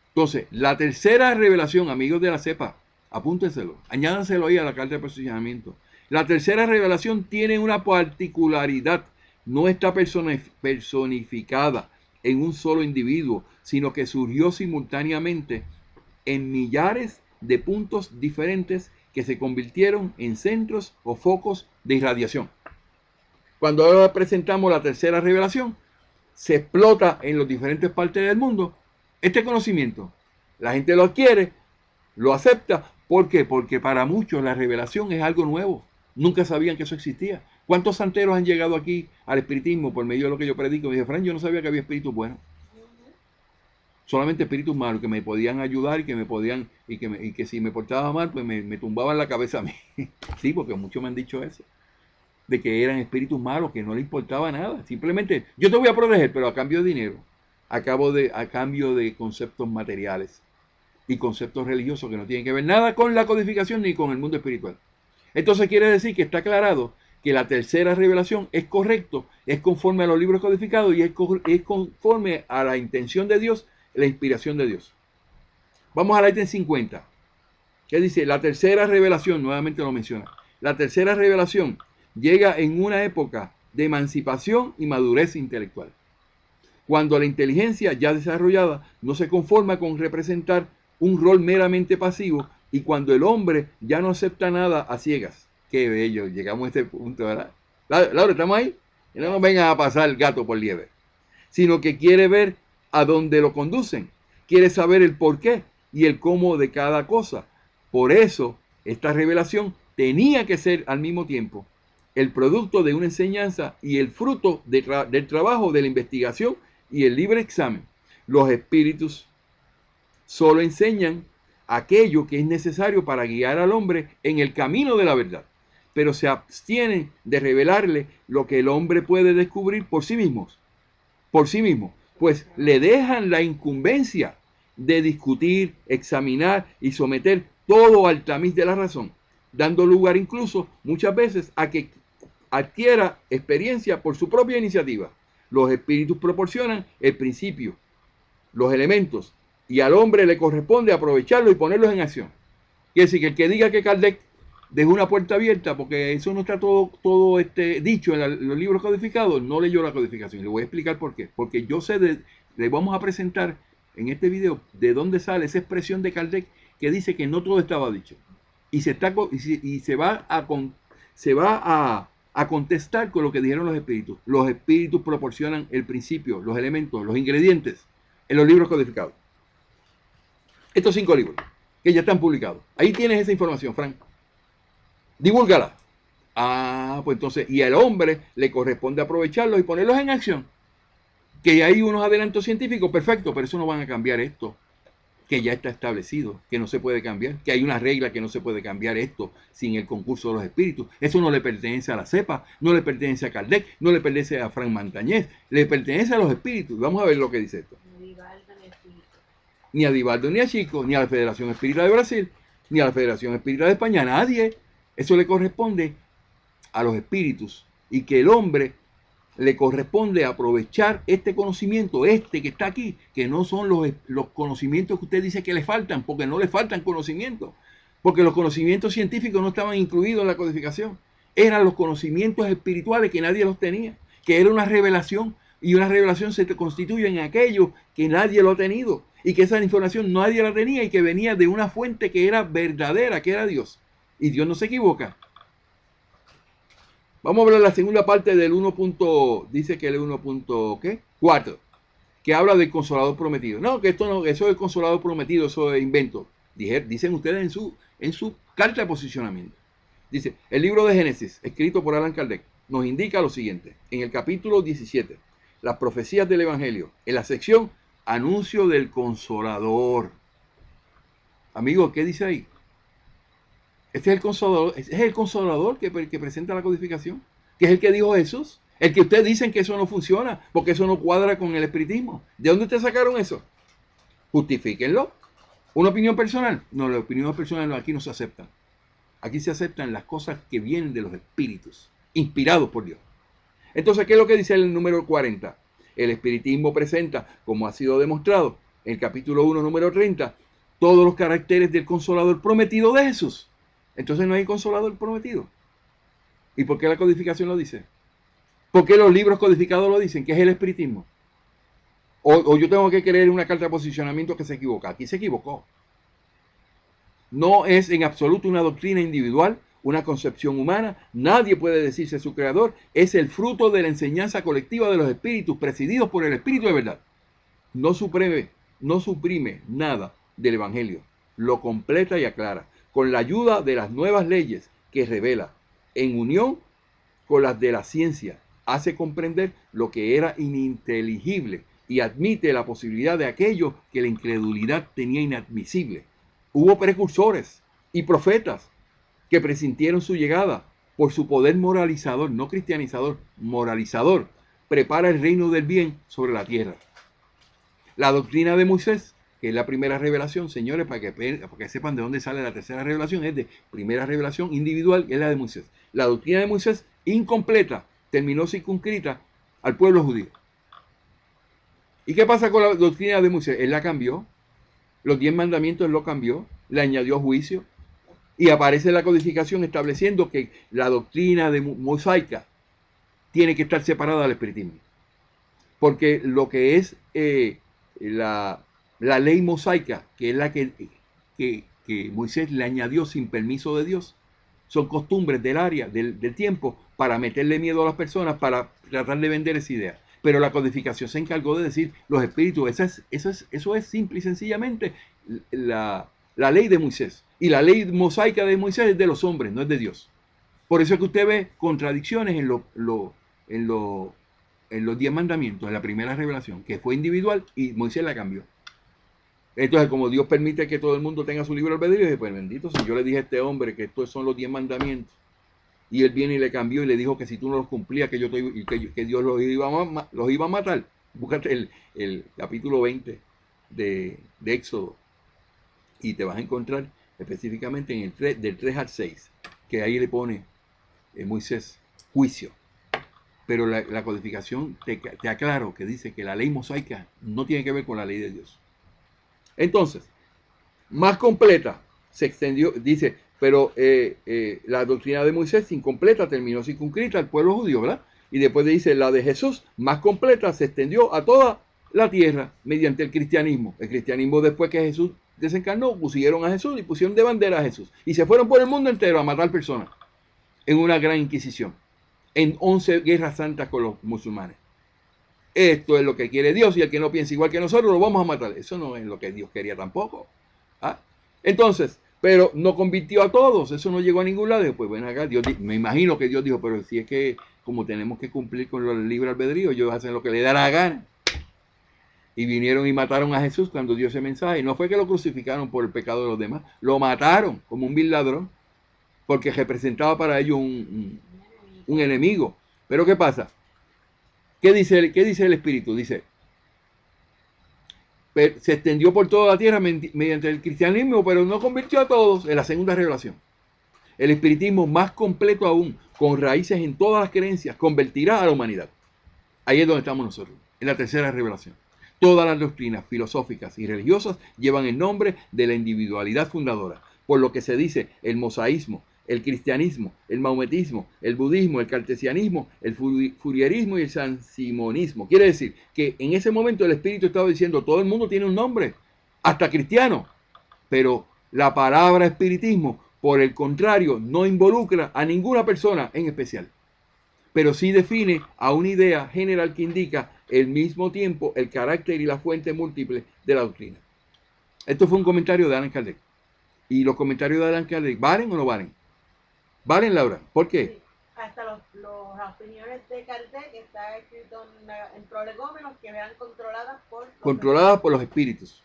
A: Entonces, la tercera revelación, amigos de la cepa, apúntenselo, añádanselo ahí a la carta de posicionamiento. La tercera revelación tiene una particularidad, no está personificada en un solo individuo, sino que surgió simultáneamente en millares de puntos diferentes que se convirtieron en centros o focos de irradiación. Cuando ahora presentamos la tercera revelación, se explota en las diferentes partes del mundo este conocimiento. La gente lo adquiere, lo acepta. ¿Por qué? Porque para muchos la revelación es algo nuevo. Nunca sabían que eso existía. ¿Cuántos santeros han llegado aquí al espiritismo por medio de lo que yo predico? Me dice, Fran, yo no sabía que había espíritus buenos. Solamente espíritus malos que me podían ayudar y que me podían, y que si me portaba mal, pues me tumbaban la cabeza a mí. Sí, porque muchos me han dicho eso. De que eran espíritus malos, que no le importaba nada. Simplemente, yo te voy a proteger, pero a cambio de dinero. A cambio de conceptos materiales y conceptos religiosos que no tienen que ver nada con la codificación ni con el mundo espiritual. Entonces quiere decir que está aclarado que la tercera revelación es correcto, es conforme a los libros codificados y es conforme a la intención de Dios, la inspiración de Dios. Vamos al ítem 50, que dice, la tercera revelación, nuevamente lo menciona, la tercera revelación llega en una época de emancipación y madurez intelectual, cuando la inteligencia ya desarrollada no se conforma con representar un rol meramente pasivo y cuando el hombre ya no acepta nada a ciegas. Qué bello, llegamos a este punto, ¿verdad? Laura, ¿estamos ahí? Y no nos vengan a pasar el gato por liebre. Sino que quiere ver a dónde lo conducen. Quiere saber el porqué y el cómo de cada cosa. Por eso, esta revelación tenía que ser al mismo tiempo el producto de una enseñanza y el fruto del trabajo de la investigación y el libre examen. Los espíritus solo enseñan aquello que es necesario para guiar al hombre en el camino de la verdad, pero se abstienen de revelarle lo que el hombre puede descubrir por sí mismo, pues le dejan la incumbencia de discutir, examinar y someter todo al tamiz de la razón, dando lugar incluso muchas veces a que adquiera experiencia por su propia iniciativa. Los espíritus proporcionan el principio, los elementos, y al hombre le corresponde aprovecharlos y ponerlos en acción. Quiere decir que el que diga que Kardec dejó una puerta abierta, porque eso no está todo dicho en los libros codificados, no leyó la codificación. Le voy a explicar por qué. Porque yo sé, le vamos a presentar en este video de dónde sale esa expresión de Kardec que dice que no todo estaba dicho. Y se va a contestar con lo que dijeron los espíritus. Los espíritus proporcionan el principio, los elementos, los ingredientes en los libros codificados. Estos 5 libros que ya están publicados. Ahí tienes esa información, Frank. Divúlgala. Ah, pues entonces, y al hombre le corresponde aprovecharlos y ponerlos en acción. Que hay unos adelantos científicos, perfecto, pero eso no van a cambiar esto, que ya está establecido, que no se puede cambiar, que hay una regla que no se puede cambiar esto sin el concurso de los espíritus. Eso no le pertenece a la cepa, no le pertenece a Kardec, no le pertenece a Frank Montañez, le pertenece a los espíritus. Vamos a ver lo que dice esto. Ni a Divaldo, ni a Chico, ni a la Federación Espírita de Brasil, ni a la Federación Espírita de España, a nadie. Eso le corresponde a los espíritus, y que el hombre le corresponde aprovechar este conocimiento, que está aquí, que no son los conocimientos que usted dice que le faltan, porque no le faltan conocimientos, porque los conocimientos científicos no estaban incluidos en la codificación, eran los conocimientos espirituales que nadie los tenía, que era una revelación, y una revelación se constituye en aquello que nadie lo ha tenido, y que esa información nadie la tenía, y que venía de una fuente que era verdadera, que era Dios, y Dios no se equivoca. Vamos a hablar de la segunda parte del 1. Dice que el 1.4, que habla del Consolador prometido. No, que esto no, eso es el Consolador prometido, eso es invento. Dicen ustedes en su carta de posicionamiento. Dice, el libro de Génesis, escrito por Allan Kardec, nos indica lo siguiente. En el capítulo 17, las profecías del Evangelio, en la sección Anuncio del Consolador. Amigo, ¿qué dice ahí? Este es el consolador que presenta la codificación, que es el que dijo Jesús, el que ustedes dicen que eso no funciona, porque eso no cuadra con el espiritismo. ¿De dónde ustedes sacaron eso? Justifíquenlo. ¿Una opinión personal? No, las opiniones personales aquí no se aceptan. Aquí se aceptan las cosas que vienen de los espíritus, inspirados por Dios. Entonces, ¿qué es lo que dice el número 40? El espiritismo presenta, como ha sido demostrado, en el capítulo 1, número 30, todos los caracteres del consolador prometido de Jesús. Entonces no hay consolador prometido. ¿Y por qué la codificación lo dice? ¿Por qué los libros codificados lo dicen? Que es el espiritismo. O yo tengo que creer una carta de posicionamiento que se equivoca. Aquí se equivocó. No es en absoluto una doctrina individual, una concepción humana. Nadie puede decirse su creador. Es el fruto de la enseñanza colectiva de los espíritus, presididos por el Espíritu de verdad. No suprime nada del Evangelio. Lo completa y aclara, con la ayuda de las nuevas leyes que revela, en unión con las de la ciencia, hace comprender lo que era ininteligible y admite la posibilidad de aquello que la incredulidad tenía inadmisible. Hubo precursores y profetas que presintieron su llegada por su poder moralizador, no cristianizador, moralizador, prepara el reino del bien sobre la tierra. La doctrina de Moisés, que es la primera revelación, señores, para que sepan de dónde sale la tercera revelación, es de primera revelación individual, que es la de Moisés. La doctrina de Moisés, incompleta, terminó circunscrita al pueblo judío. ¿Y qué pasa con la doctrina de Moisés? Él la cambió, los 10 mandamientos él lo cambió, le añadió juicio, y aparece la codificación estableciendo que la doctrina de mosaica tiene que estar separada del espiritismo. Porque lo que es la ley mosaica, que es la que Moisés le añadió sin permiso de Dios, son costumbres del área, del tiempo, para meterle miedo a las personas, para tratar de vender esa idea. Pero la codificación se encargó de decir, los espíritus, eso es simple y sencillamente la ley de Moisés. Y la ley mosaica de Moisés es de los hombres, no es de Dios. Por eso es que usted ve contradicciones en los 10 mandamientos, en la primera revelación, que fue individual y Moisés la cambió. Entonces, como Dios permite que todo el mundo tenga su libre albedrío, dice, pues bendito, si yo le dije a este hombre que estos son los 10 mandamientos, y él viene y le cambió y le dijo que si tú no los cumplías, que Dios los iba a matar. Búscate el capítulo 20 de Éxodo, y te vas a encontrar específicamente en el 3, del 3 al 6, que ahí le pone Moisés juicio. Pero la codificación te aclaro que dice que la ley mosaica no tiene que ver con la ley de Dios. Entonces, más completa, se extendió, dice, pero la doctrina de Moisés incompleta terminó circunscrita al pueblo judío, ¿verdad? Y después dice, la de Jesús, más completa, se extendió a toda la tierra mediante el cristianismo. El cristianismo, después que Jesús desencarnó, pusieron a Jesús y pusieron de bandera a Jesús. Y se fueron por el mundo entero a matar personas en una gran inquisición, en 11 guerras santas con los musulmanes. Esto es lo que quiere Dios, y el que no piensa igual que nosotros lo vamos a matar. Eso no es lo que Dios quería tampoco. ¿Ah? Entonces, pero no convirtió a todos, eso no llegó a ningún lado. Pues bueno, acá Dios, me imagino que Dios dijo, pero si es que como tenemos que cumplir con el libre albedrío, ellos hacen lo que les da la gana. Y vinieron y mataron a Jesús cuando dio ese mensaje. No fue que lo crucificaron por el pecado de los demás, lo mataron como un vil ladrón, porque representaba para ellos un enemigo. Pero ¿qué pasa? ¿Qué dice el Espíritu? Dice, se extendió por toda la tierra mediante el cristianismo, pero no convirtió a todos. En la segunda revelación. El espiritismo, más completo aún, con raíces en todas las creencias, convertirá a la humanidad. Ahí es donde estamos nosotros, en la tercera revelación. Todas las doctrinas filosóficas y religiosas llevan el nombre de la individualidad fundadora, por lo que se dice el mosaísmo, el cristianismo, el maometismo, el budismo, el cartesianismo, el furierismo y el sansimonismo. Quiere decir que en ese momento el Espíritu estaba diciendo, todo el mundo tiene un nombre, hasta cristiano, pero la palabra espiritismo, por el contrario, no involucra a ninguna persona en especial, pero sí define a una idea general que indica al mismo tiempo el carácter y la fuente múltiple de la doctrina. Esto fue un comentario de Allan Kardec. ¿Y los comentarios de Allan Kardec valen o no valen? ¿Valen, Laura? ¿Por qué?
B: Sí, hasta las opiniones de Kardec está escrito en prolegómenos que eran controladas por
A: los espíritus.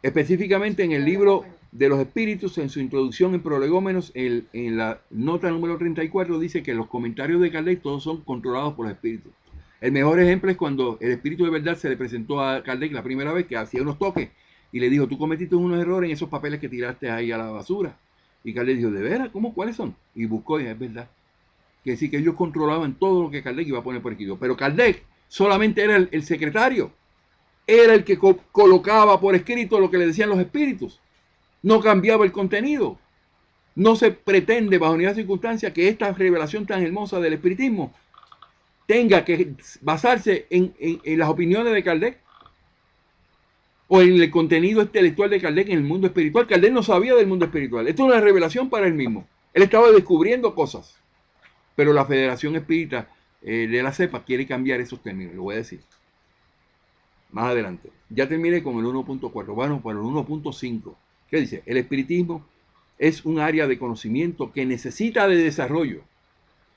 A: Específicamente en el libro de los espíritus, en su introducción en prolegómenos, en la nota número 34, dice que los comentarios de Kardec todos son controlados por los espíritus. El mejor ejemplo es cuando el espíritu de verdad se le presentó a Kardec la primera vez, que hacía unos toques, y le dijo, tú cometiste unos errores en esos papeles que tiraste ahí a la basura. Y Kardec dijo, ¿de veras? ¿Cómo? ¿Cuáles son? Y buscó, y es verdad. Que decir que ellos controlaban todo lo que Kardec iba a poner por escrito. Pero Kardec solamente era el secretario. Era el que colocaba por escrito lo que le decían los espíritus. No cambiaba el contenido. No se pretende, bajo ninguna circunstancia, que esta revelación tan hermosa del espiritismo tenga que basarse en las opiniones de Kardec o en el contenido intelectual de Kardec en el mundo espiritual. Kardec no sabía del mundo espiritual. Esto es una revelación para él mismo. Él estaba descubriendo cosas. Pero la Federación Espírita de la CEPA quiere cambiar esos términos. Lo voy a decir más adelante. Ya terminé con el 1.4. Bueno, para el 1.5. ¿Qué dice? El espiritismo es un área de conocimiento que necesita de desarrollo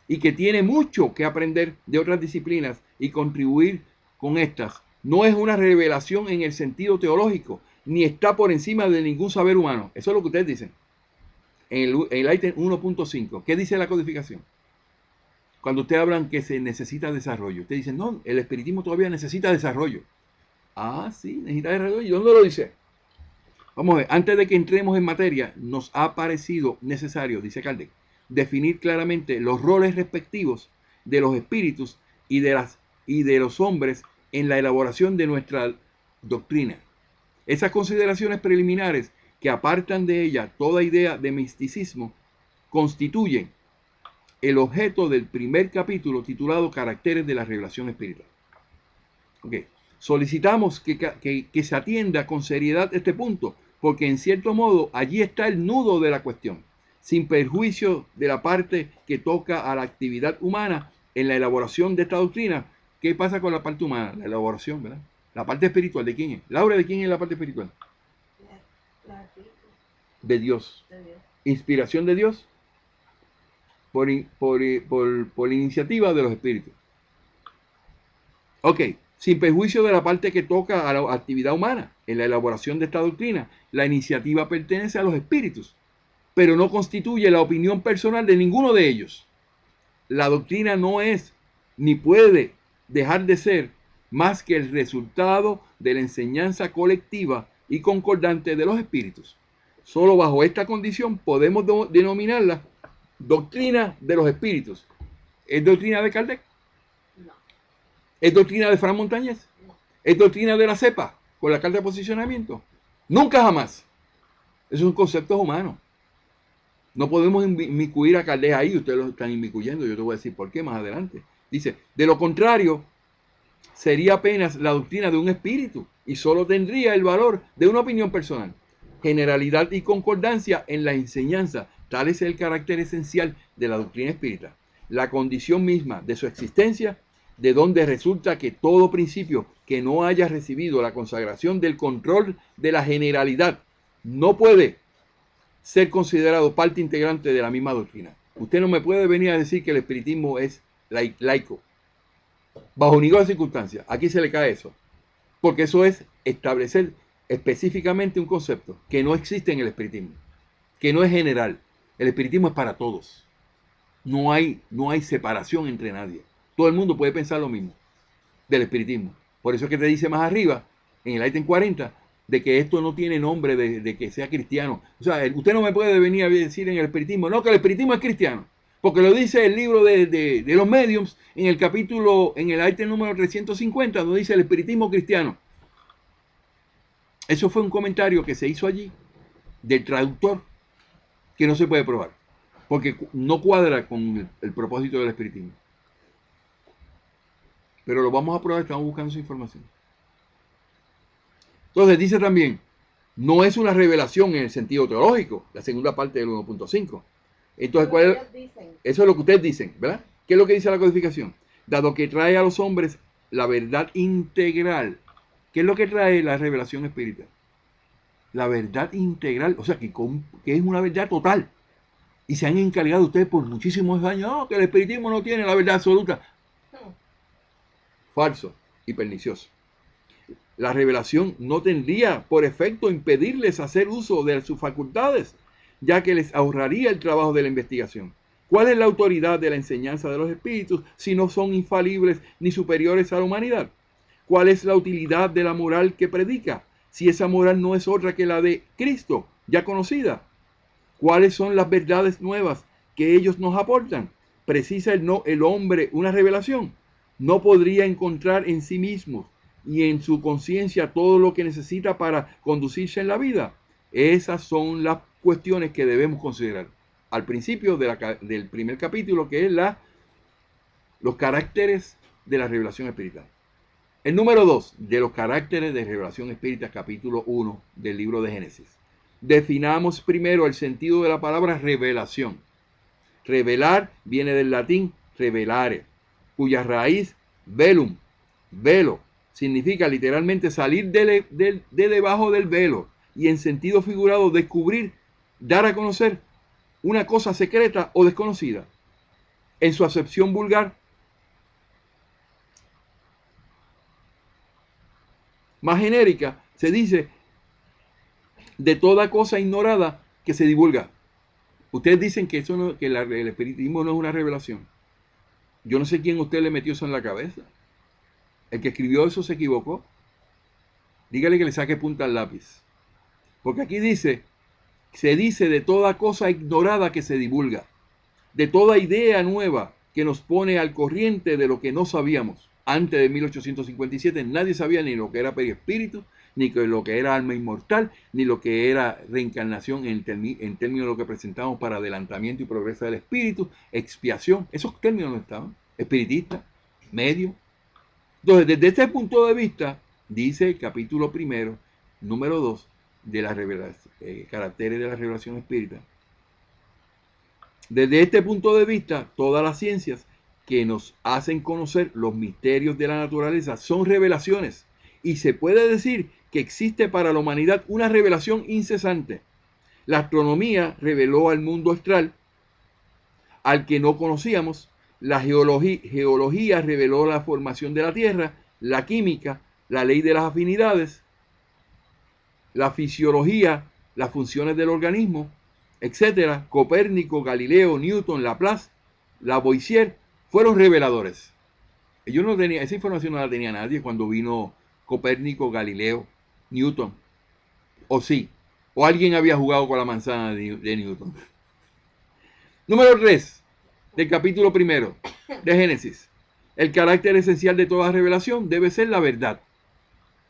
A: y que tiene mucho que aprender de otras disciplinas y contribuir con estas. No es una revelación en el sentido teológico, ni está por encima de ningún saber humano. Eso es lo que ustedes dicen. En el ítem 1.5. ¿Qué dice la codificación? Cuando ustedes hablan que se necesita desarrollo, ustedes dicen, no, el espiritismo todavía necesita desarrollo. Ah, sí, necesita desarrollo. ¿Y dónde lo dice? Vamos a ver, antes de que entremos en materia, nos ha parecido necesario, dice Kardec, definir claramente los roles respectivos de los espíritus y de los hombres en la elaboración de nuestra doctrina. Esas consideraciones preliminares que apartan de ella toda idea de misticismo constituyen el objeto del primer capítulo titulado Caracteres de la Revelación Espiritual. Okay. Solicitamos que se atienda con seriedad este punto, porque en cierto modo allí está el nudo de la cuestión, sin perjuicio de la parte que toca a la actividad humana en la elaboración de esta doctrina. ¿Qué pasa con la parte humana? La elaboración, ¿verdad? La parte espiritual, ¿de quién es? Laura, ¿de quién es la parte espiritual? De Dios. Inspiración de Dios por iniciativa de los espíritus. Ok. Sin perjuicio de la parte que toca a la actividad humana. En la elaboración de esta doctrina, la iniciativa pertenece a los espíritus, pero no constituye la opinión personal de ninguno de ellos. La doctrina no es, ni puede dejar de ser, más que el resultado de la enseñanza colectiva y concordante de los espíritus. Solo bajo esta condición podemos denominarla doctrina de los espíritus. ¿Es doctrina de Kardec? ¿Es doctrina de Fran Montañez? ¿Es doctrina de la CEPA con la carta de posicionamiento? Nunca jamás. Esos son conceptos humanos. No podemos inmiscuir a Kardec ahí. Ustedes lo están inmiscuyendo. Yo te voy a decir por qué más adelante. Dice, de lo contrario,
C: sería apenas la doctrina de un espíritu y solo tendría el valor de una opinión personal. Generalidad y concordancia en la enseñanza, tal es el carácter esencial de la doctrina espírita, la condición misma de su existencia, de donde resulta que todo principio que no haya recibido la consagración del control de la generalidad no puede ser considerado parte integrante de la misma doctrina. Usted no me puede venir a decir que el espiritismo es laico, bajo ninguna circunstancia. Aquí se le cae eso, porque eso es establecer específicamente un concepto que no existe en el espiritismo, que no es general. El espiritismo es para todos. No hay separación entre nadie. Todo el mundo puede pensar lo mismo del espiritismo. Por eso es que te dice más arriba, en el ítem 40, de que esto no tiene nombre de que sea cristiano. O sea, usted no me puede venir a decir en el espiritismo, no, que el espiritismo es cristiano. Porque lo dice el libro de los mediums en el capítulo, en el ítem número 350, donde dice el espiritismo cristiano. Eso fue un comentario que se hizo allí del traductor que no se puede probar, porque no cuadra con el propósito del espiritismo. Pero lo vamos a probar, estamos buscando esa información. Entonces dice también, no es una revelación en el sentido teológico, la segunda parte del 1.5. Entonces, ¿cuál es? Eso es lo que ustedes dicen, ¿verdad? ¿Qué es lo que dice la codificación? Dado que trae a los hombres la verdad integral. ¿Qué es lo que trae la revelación espírita? La verdad integral, o sea, que es una verdad total. Y se han encargado ustedes por muchísimos años, no, que el espiritismo no tiene la verdad absoluta. Falso y pernicioso. La revelación no tendría por efecto impedirles hacer uso de sus facultades, ya que les ahorraría el trabajo de la investigación. ¿Cuál es la autoridad de la enseñanza de los espíritus si no son infalibles ni superiores a la humanidad? ¿Cuál es la utilidad de la moral que predica si esa moral no es otra que la de Cristo, ya conocida? ¿Cuáles son las verdades nuevas que ellos nos aportan? ¿Precisa el hombre una revelación? ¿No podría encontrar en sí mismo y en su conciencia todo lo que necesita para conducirse en la vida? Esas son las cuestiones que debemos considerar al principio del primer capítulo, que es los caracteres de la revelación espiritual. El número 2 de los caracteres de revelación espírita, capítulo 1 del libro de Génesis. Definamos primero el sentido de la palabra revelación. Revelar viene del latín revelare, cuya raíz velum, velo, significa literalmente salir de debajo del velo y en sentido figurado descubrir, dar a conocer una cosa secreta o desconocida. En su acepción vulgar, más genérica, se dice de toda cosa ignorada que se divulga. Ustedes dicen que eso no, que el espiritismo no es una revelación. Yo no sé quién usted le metió eso en la cabeza. El que escribió eso se equivocó. Dígale que le saque punta al lápiz. Porque aquí se dice de toda cosa ignorada que se divulga, de toda idea nueva que nos pone al corriente de lo que no sabíamos. Antes de 1857 nadie sabía ni lo que era perispíritu, ni lo que era alma inmortal, ni lo que era reencarnación en términos de lo que presentamos para adelantamiento y progreso del espíritu, expiación. Esos términos no estaban. Espiritista, medio. Entonces, desde este punto de vista, dice el capítulo primero, número 2, de las caracteres de la revelación espírita. Desde este punto de vista, todas las ciencias que nos hacen conocer los misterios de la naturaleza son revelaciones, y se puede decir que existe para la humanidad una revelación incesante. La astronomía reveló al mundo astral, al que no conocíamos. La geología reveló la formación de la Tierra, la química, la ley de las afinidades, la fisiología, las funciones del organismo, etcétera. Copérnico, Galileo, Newton, Laplace, Lavoisier fueron reveladores. Yo no tenía, esa información no la tenía nadie cuando vino Copérnico, Galileo, Newton. O sí, o alguien había jugado con la manzana de Newton. Número 3 del capítulo primero de Génesis. El carácter esencial de toda revelación debe ser la verdad.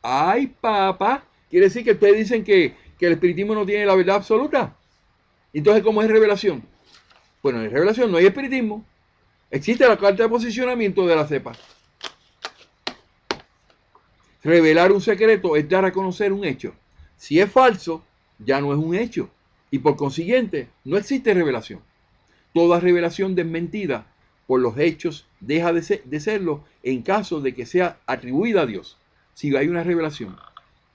C: Ay, papá, quiere decir que ustedes dicen que el espiritismo no tiene la verdad absoluta. Entonces, ¿cómo es revelación? Bueno, en revelación no hay espiritismo. Existe la carta de posicionamiento de la cepa. Revelar un secreto es dar a conocer un hecho. Si es falso, ya no es un hecho. Y por consiguiente, no existe revelación. Toda revelación desmentida por los hechos deja de serlo en caso de que sea atribuida a Dios. Si hay una revelación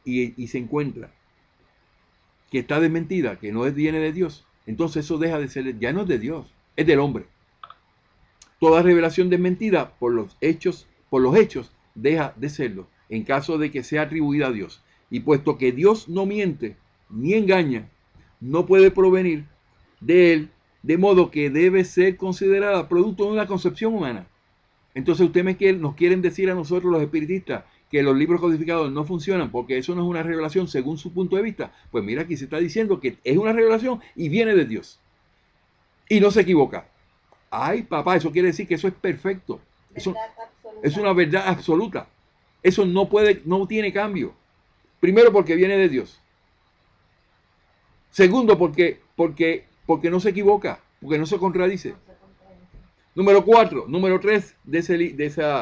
C: y se encuentra que está desmentida, que no viene de Dios, entonces eso deja de ser, ya no es de Dios, es del hombre. Toda revelación desmentida por los hechos deja de serlo en caso de que sea atribuida a Dios. Y puesto que Dios no miente ni engaña, no puede provenir de él, de modo que debe ser considerada producto de una concepción humana. Entonces nos quieren decir a nosotros los espiritistas que los libros codificados no funcionan porque eso no es una revelación según su punto de vista. Pues mira, aquí se está diciendo que es una revelación y viene de Dios. Y no se equivoca. Ay, papá, eso quiere decir que eso es perfecto. Eso es una verdad absoluta. Eso no tiene cambio. Primero, porque viene de Dios. Segundo, porque no se equivoca, porque no se contradice. Número 3 de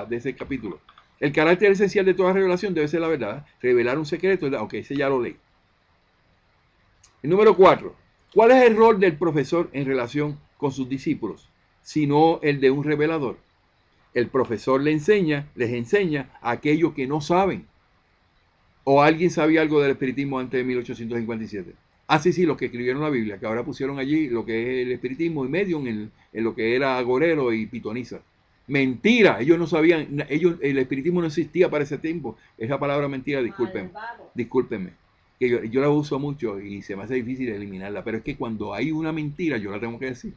C: ese capítulo. El carácter esencial de toda revelación debe ser la verdad. Revelar un secreto, ok, ese ya lo leí. El número 4. ¿Cuál es el rol del profesor en relación con sus discípulos? Sino el de un revelador. El profesor les enseña a aquellos que no saben. ¿O alguien sabía algo del espiritismo antes de 1857? Ah, sí, los que escribieron la Biblia, que ahora pusieron allí lo que es el espiritismo y medium en lo que era agorero y pitoniza. Mentira, ellos no sabían, el espiritismo no existía para ese tiempo. Esa palabra mentira, discúlpenme. Que yo la uso mucho y se me hace difícil eliminarla, pero es que cuando hay una mentira yo la tengo que decir.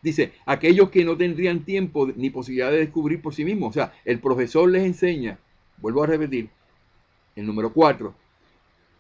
C: Dice, aquellos que no tendrían tiempo ni posibilidad de descubrir por sí mismos. O sea, el profesor les enseña, vuelvo a repetir, el número 4,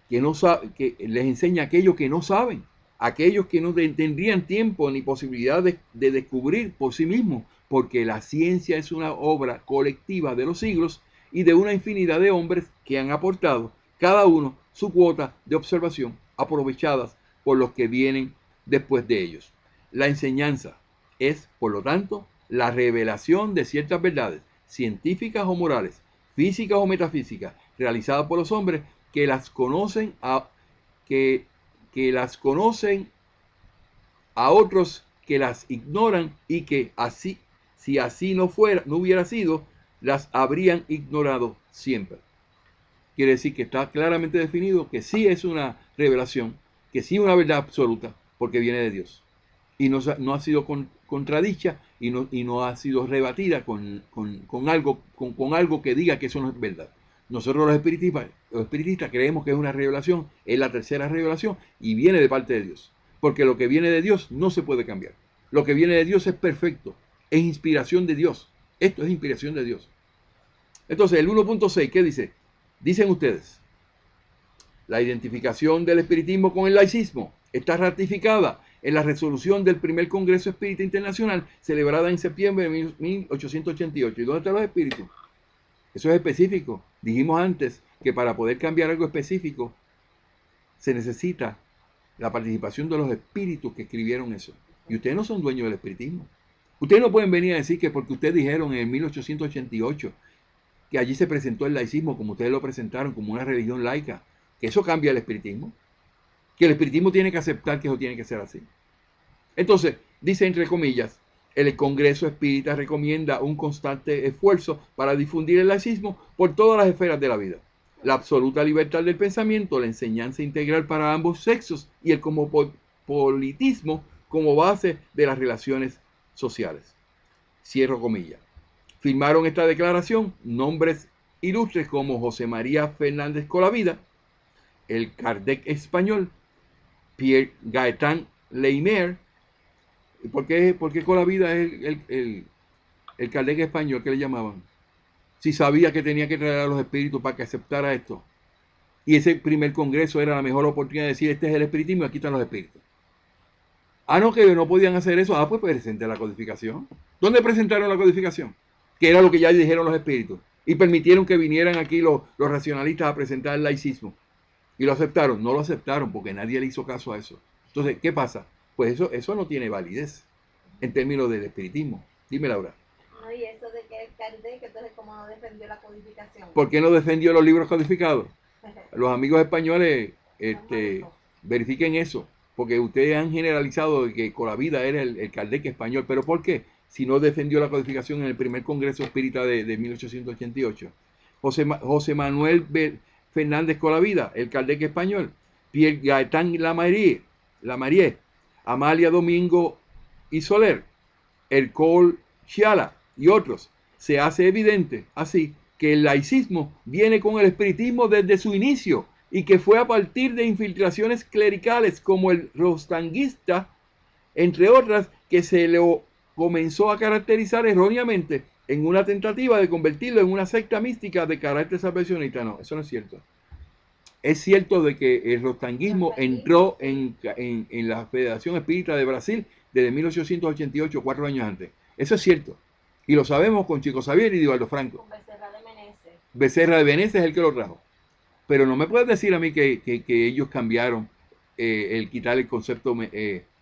C: que les enseña a aquellos que no saben, aquellos que no tendrían tiempo ni posibilidad de descubrir por sí mismos, porque la ciencia es una obra colectiva de los siglos y de una infinidad de hombres que han aportado cada uno su cuota de observación aprovechadas por los que vienen después de ellos. La enseñanza es, por lo tanto, la revelación de ciertas verdades científicas o morales, físicas o metafísicas, realizadas por los hombres que las conocen que las conocen a otros que las ignoran y que así, si así no hubiera sido, las habrían ignorado siempre. Quiere decir que está claramente definido que sí es una revelación, que sí es una verdad absoluta, porque viene de Dios. Y no ha sido contradicha y no ha sido rebatida con algo que diga que eso no es verdad. Nosotros los espiritistas creemos que es una revelación, es la tercera revelación y viene de parte de Dios. Porque lo que viene de Dios no se puede cambiar. Lo que viene de Dios es perfecto, es inspiración de Dios. Esto es inspiración de Dios. Entonces, el 1.6, ¿qué dice? Dicen ustedes, la identificación del espiritismo con el laicismo está ratificada en la resolución del primer Congreso Espírita Internacional celebrada en septiembre de 1888. ¿Y dónde están los espíritus? Eso es específico. Dijimos antes que para poder cambiar algo específico se necesita la participación de los espíritus que escribieron eso. Y ustedes no son dueños del espiritismo. Ustedes no pueden venir a decir que porque ustedes dijeron en 1888 que allí se presentó el laicismo como ustedes lo presentaron, como una religión laica, que eso cambia el espiritismo. Que el espiritismo tiene que aceptar que eso tiene que ser así. Entonces, dice entre comillas, el Congreso Espírita recomienda un constante esfuerzo para difundir el laicismo por todas las esferas de la vida. La absoluta libertad del pensamiento, la enseñanza integral para ambos sexos y el cosmopolitismo como base de las relaciones sociales. Cierro comillas. Firmaron esta declaración nombres ilustres como José María Fernández Colavida, el Kardec español, Pierre Gaëtan Leimer. ¿Por qué Colavida es el Kardec español que le llamaban? Si sabía que tenía que traer a los espíritus para que aceptara esto. Y ese primer congreso era la mejor oportunidad de decir, este es el espiritismo y aquí están los espíritus. Ah, no, que no podían hacer eso. Ah, pues presente la codificación. ¿Dónde presentaron la codificación? Que era lo que ya dijeron los espíritus. Y permitieron que vinieran aquí los racionalistas a presentar el laicismo. Y lo aceptaron. No lo aceptaron porque nadie le hizo caso a eso. Entonces, ¿qué pasa? Pues eso no tiene validez en términos del espiritismo. Dime, Laura.
B: No, y eso de que es Kardec, entonces como no defendió la codificación.
C: ¿Por qué no defendió los libros codificados? Los amigos españoles,
B: Manejó.
C: verifiquen eso, porque ustedes han generalizado de que Colavida era el Kardec español, pero ¿por qué? Si no defendió la codificación en el primer Congreso Espírita de 1888. José Manuel Fernández Colavida, el Kardec español. Pierre Gaetán Lamarié, Amalia Domingo y Soler, Ercole Chiala y otros. Se hace evidente así que el laicismo viene con el espiritismo desde su inicio y que fue a partir de infiltraciones clericales como el rostanguista, entre otras, que se lo comenzó a caracterizar erróneamente en una tentativa de convertirlo en una secta mística de carácter salvacionista. No, eso no es cierto. Es cierto de que el rostanguismo entró en la Federación Espírita de Brasil desde 1888, 4 años antes. Eso es cierto. Y lo sabemos con Chico Xavier y Divaldo Franco.
B: Con Becerra de Menezes.
C: Becerra de Menezes es el que lo trajo. Pero no me puedes decir a mí que ellos cambiaron el quitar el concepto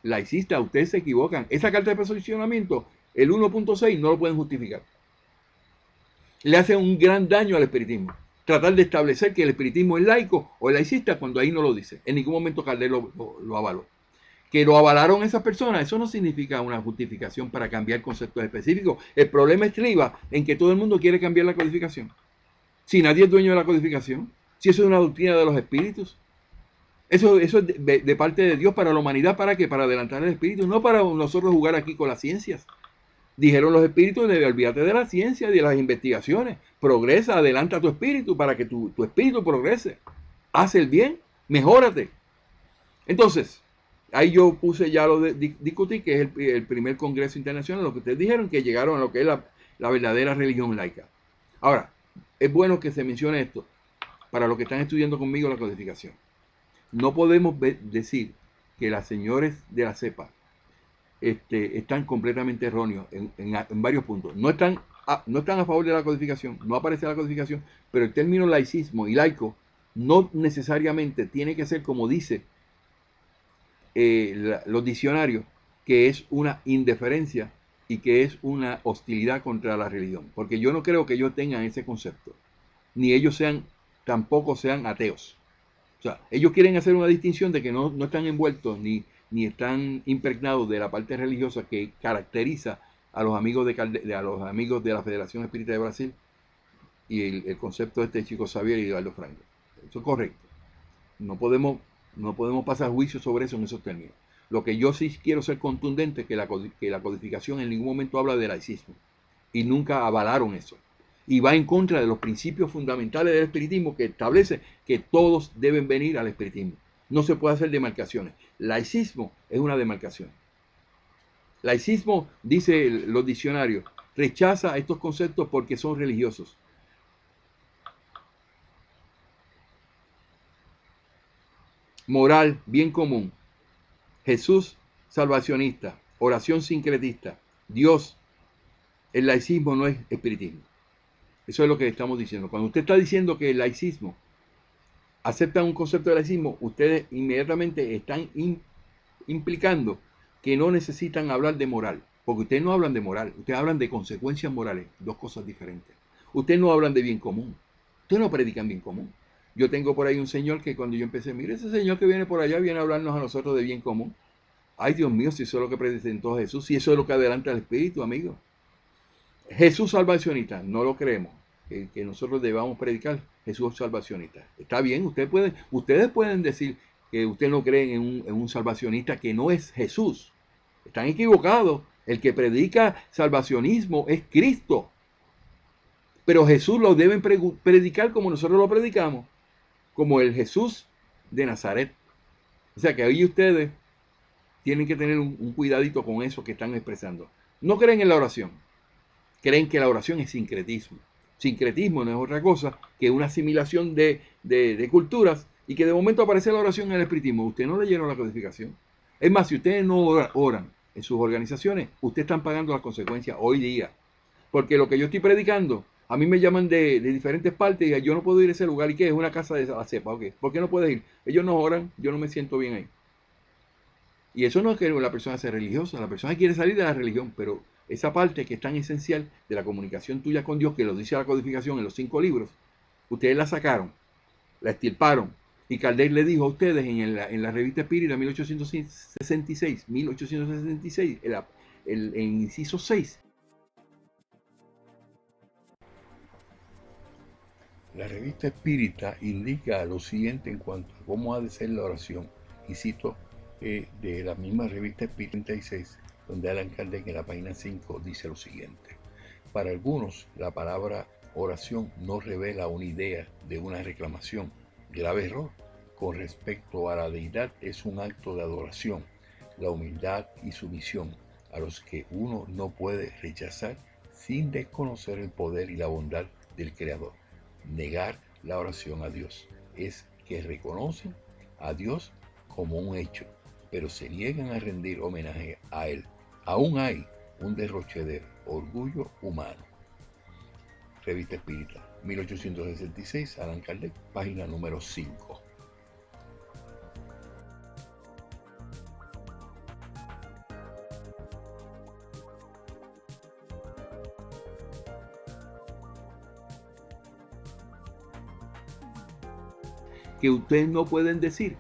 C: laicista. Ustedes se equivocan. Esa carta de posicionamiento, el 1.6, no lo pueden justificar. Le hacen un gran daño al espiritismo. Tratar de establecer que el espiritismo es laico o laicista cuando ahí no lo dice. En ningún momento Kardec lo avaló. Que lo avalaron esas personas, eso no significa una justificación para cambiar conceptos específicos. El problema estriba en que todo el mundo quiere cambiar la codificación. Si nadie es dueño de la codificación, si eso es una doctrina de los espíritus, eso es de parte de Dios para la humanidad. ¿Para qué? Para adelantar el espíritu, no para nosotros jugar aquí con las ciencias. Dijeron los espíritus, olvídate de la ciencia y de las investigaciones. Progresa, adelanta tu espíritu para que tu espíritu progrese. Haz el bien, mejórate. Entonces, ahí yo puse ya lo discutí, que es el primer Congreso Internacional, lo que ustedes dijeron, que llegaron a lo que es la verdadera religión laica. Ahora, es bueno que se mencione esto para los que están estudiando conmigo la codificación. No podemos decir que las señores de la cepa están completamente erróneos en varios puntos. No están a favor de la codificación, no aparece la codificación, pero el término laicismo y laico no necesariamente tiene que ser como dice los diccionarios, que es una indiferencia y que es una hostilidad contra la religión, porque yo no creo que ellos tengan ese concepto, ni ellos tampoco sean ateos. O sea, ellos quieren hacer una distinción de que no están envueltos ni están impregnados de la parte religiosa que caracteriza a los amigos de la Federación Espírita de Brasil y el concepto de Chico Xavier y Eduardo Franco. Eso es correcto. No podemos pasar juicio sobre eso en esos términos. Lo que yo sí quiero ser contundente es que la codificación en ningún momento habla de laicismo y nunca avalaron eso. Y va en contra de los principios fundamentales del espiritismo que establece que todos deben venir al espiritismo. No se puede hacer demarcaciones. Laicismo es una demarcación. Laicismo, dice los diccionarios, rechaza estos conceptos porque son religiosos. Moral, bien común. Jesús, salvacionista. Oración sincretista. Dios, el laicismo no es espiritismo. Eso es lo que estamos diciendo. Cuando usted está diciendo que el laicismo acepta un concepto de laicismo, ustedes inmediatamente están implicando que no necesitan hablar de moral. Porque ustedes no hablan de moral, ustedes hablan de consecuencias morales, dos cosas diferentes. Ustedes no hablan de bien común, ustedes no predican bien común. Yo tengo por ahí un señor que cuando yo empecé, mire ese señor que viene por allá, viene a hablarnos a nosotros de bien común. Ay, Dios mío, si eso es lo que presentó Jesús, si eso es lo que adelanta el Espíritu, amigo. Jesús salvacionista, no lo creemos, que nosotros debamos predicar Jesús salvacionista. Está bien, ustedes pueden decir que ustedes no creen en un salvacionista que no es Jesús. Están equivocados. El que predica salvacionismo es Cristo. Pero Jesús lo deben predicar como nosotros lo predicamos, como el Jesús de Nazaret. O sea que ahí ustedes tienen que tener un cuidadito con eso que están expresando. No creen en la oración. Creen que la oración es sincretismo. Sincretismo no es otra cosa que una asimilación de culturas y que de momento aparece la oración en el espiritismo. Usted no leyeron la codificación. Es más, si ustedes no oran en sus organizaciones, ustedes están pagando las consecuencias hoy día. Porque lo que yo estoy predicando, a mí me llaman de diferentes partes y yo no puedo ir a ese lugar. ¿Y qué? Es una casa de la cepa. Okay. ¿Por qué no puedes ir? Ellos no oran, yo no me siento bien ahí. Y eso no es que la persona sea religiosa, la persona quiere salir de la religión, pero esa parte que es tan esencial de la comunicación tuya con Dios, que lo dice la codificación en los 5 libros, ustedes la sacaron, la extirparon. Y Kardec le dijo a ustedes en la revista Espírita 1866, el inciso 6.
A: La revista Espírita indica lo siguiente en cuanto a cómo ha de ser la oración. Y cito de la misma revista Espírita 36, donde Allan Kardec en la página 5 dice lo siguiente. Para algunos, la palabra oración no revela una idea de una reclamación. Grave error. Con respecto a la deidad, es un acto de adoración, la humildad y sumisión, a los que uno no puede rechazar sin desconocer el poder y la bondad del Creador. Negar la oración a Dios es que reconocen a Dios como un hecho, pero se niegan a rendir homenaje a Él. Aún hay un derroche de orgullo humano. Revista Espírita, 1866, Allan Kardec, página número 5.
C: Que ustedes no pueden decir,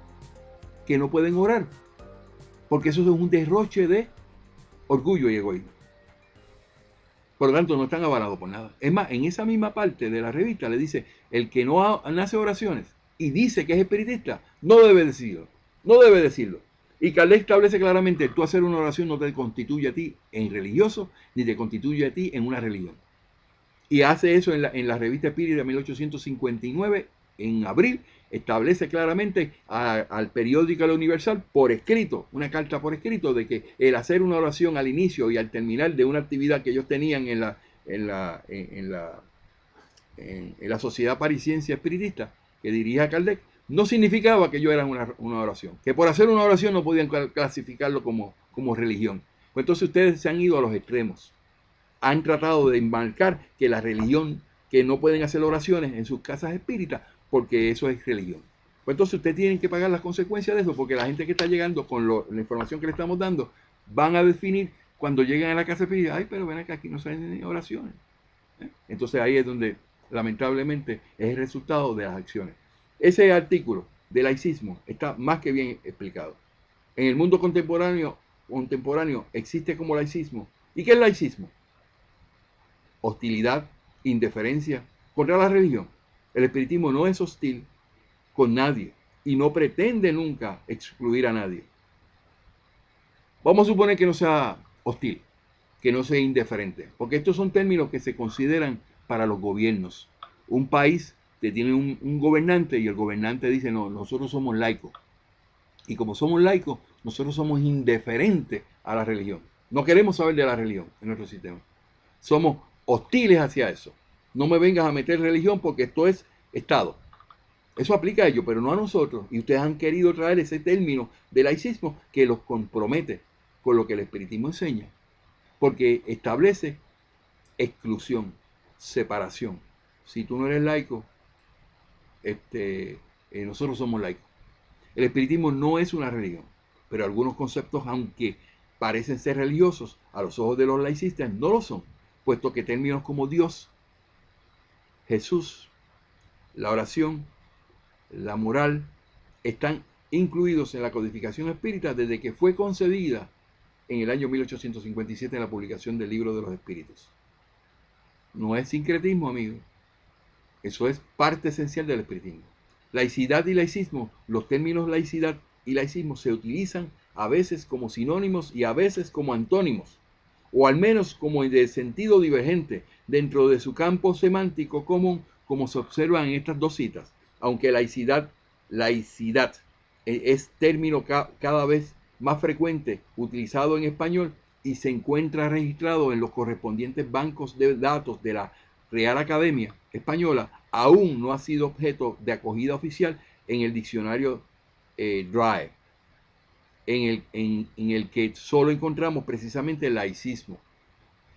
C: que no pueden orar, porque eso es un derroche de orgullo y egoísmo. Por lo tanto, no están avalados por nada. Es más, en esa misma parte de la revista le dice, el que no hace oraciones y dice que es espiritista, no debe decirlo. No debe decirlo. Y Kardec establece claramente, tú hacer una oración no te constituye a ti en religioso, ni te constituye a ti en una religión. Y hace eso en la revista Espírita de 1859, en abril, establece claramente al periódico La Universal por escrito, una carta por escrito, de que el hacer una oración al inicio y al terminar de una actividad que ellos tenían en la Sociedad Parisiencia Espiritista, que dirigía Kardec, no significaba que ellos eran una oración, que por hacer una oración no podían clasificarlo como religión. Pues entonces ustedes se han ido a los extremos. Han tratado de enmarcar que la religión, que no pueden hacer oraciones en sus casas espíritas, porque eso es religión. Pues entonces ustedes tienen que pagar las consecuencias de eso, porque la gente que está llegando con la información que le estamos dando, van a definir cuando lleguen a la casa espírita, ay, pero ven acá, aquí no se hacen oraciones. Entonces ahí es donde, lamentablemente, es el resultado de las acciones. Ese artículo de laicismo está más que bien explicado. En el mundo contemporáneo existe como laicismo. ¿Y qué es laicismo? Hostilidad, indiferencia contra la religión. El espiritismo no es hostil con nadie y no pretende nunca excluir a nadie. Vamos a suponer que no sea hostil, que no sea indiferente, porque estos son términos que se consideran para los gobiernos. Un país que tiene un gobernante y el gobernante dice, no, nosotros somos laicos. Y como somos laicos, nosotros somos indiferentes a la religión. No queremos saber de la religión en nuestro sistema. Somos hostiles hacia eso. No me vengas a meter religión porque esto es Estado. Eso aplica a ellos, pero no a nosotros. Y ustedes han querido traer ese término de laicismo que los compromete con lo que el espiritismo enseña. Porque establece exclusión, separación. Si tú no eres laico, nosotros somos laicos. El espiritismo no es una religión, pero algunos conceptos, aunque parecen ser religiosos, a los ojos de los laicistas no lo son, puesto que términos como Dios, Jesús, la oración, la moral, están incluidos en la codificación espírita desde que fue concedida en el año 1857 en la publicación del Libro de los Espíritus. No es sincretismo, amigo. Eso es parte esencial del espiritismo. Laicidad y laicismo, los términos laicidad y laicismo se utilizan a veces como sinónimos y a veces como antónimos, o al menos como de sentido divergente dentro de su campo semántico común, como se observa en estas dos citas, aunque laicidad es término cada vez más frecuente utilizado en español y se encuentra registrado en los correspondientes bancos de datos de la Real Academia Española, aún no ha sido objeto de acogida oficial en el diccionario Drive, en el que solo encontramos precisamente el laicismo.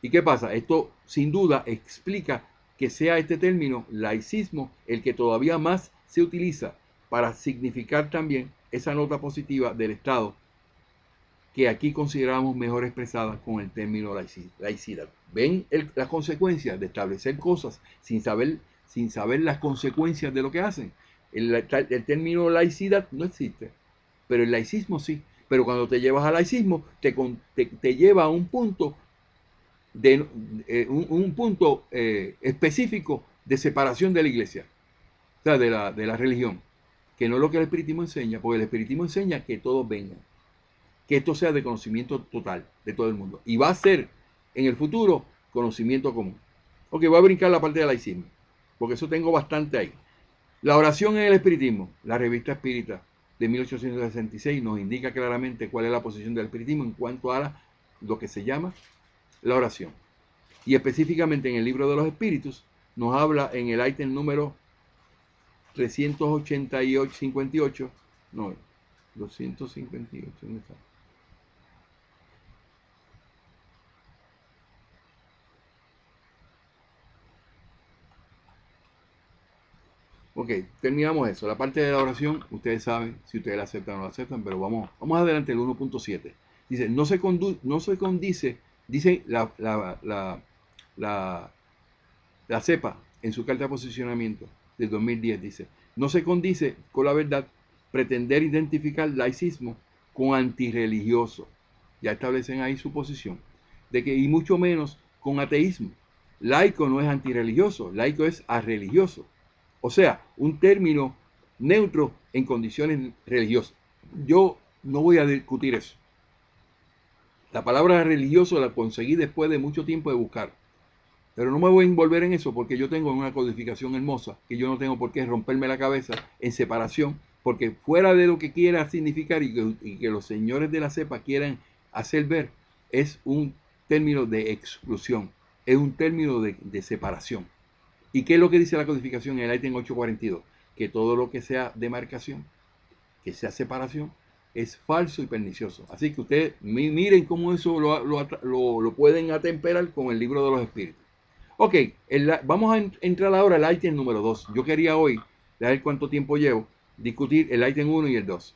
C: ¿Y qué pasa? Esto sin duda explica que sea este término laicismo el que todavía más se utiliza para significar también esa nota positiva del Estado que aquí consideramos mejor expresada con el término laicidad. ¿Ven las consecuencias de establecer cosas sin saber las consecuencias de lo que hacen? El término laicidad no existe, pero el laicismo sí. Pero cuando te llevas al laicismo, te lleva a un punto, un punto específico de separación de la iglesia, o sea, de la religión, que no es lo que el espiritismo enseña, porque el espiritismo enseña que todos vengan, que esto sea de conocimiento total de todo el mundo. Y va a ser en el futuro conocimiento común. Ok, voy a brincar la parte del laicismo, porque eso tengo bastante ahí. La oración en el espiritismo. La revista Espírita de 1866 nos indica claramente cuál es la posición del espiritismo en cuanto a lo que se llama la oración. Y específicamente en el libro de los espíritus nos habla en el ítem número 388, no, 258, ¿dónde está? Ok, terminamos eso. La parte de la oración, ustedes saben si ustedes la aceptan o no la aceptan, pero vamos adelante el 1.7. Dice, no se condice, dice la CEPA en su carta de posicionamiento del 2010, dice, no se condice con la verdad pretender identificar laicismo con antirreligioso. Ya establecen ahí su posición. Y mucho menos con ateísmo. Laico no es antirreligioso, laico es arreligioso. O sea, un término neutro en condiciones religiosas. Yo no voy a discutir eso. La palabra religioso la conseguí después de mucho tiempo de buscar. Pero no me voy a envolver en eso porque yo tengo una codificación hermosa que yo no tengo por qué romperme la cabeza en separación, porque fuera de lo que quiera significar y que los señores de la cepa quieran hacer ver, es un término de exclusión, es un término de separación. ¿Y qué es lo que dice la codificación en el ítem 842? Que todo lo que sea demarcación, que sea separación, es falso y pernicioso. Así que ustedes miren cómo eso lo pueden atemperar con el libro de los espíritus. Ok, vamos a entrar ahora al ítem número 2. Yo quería hoy, a ver cuánto tiempo llevo, discutir el ítem 1 y el 2.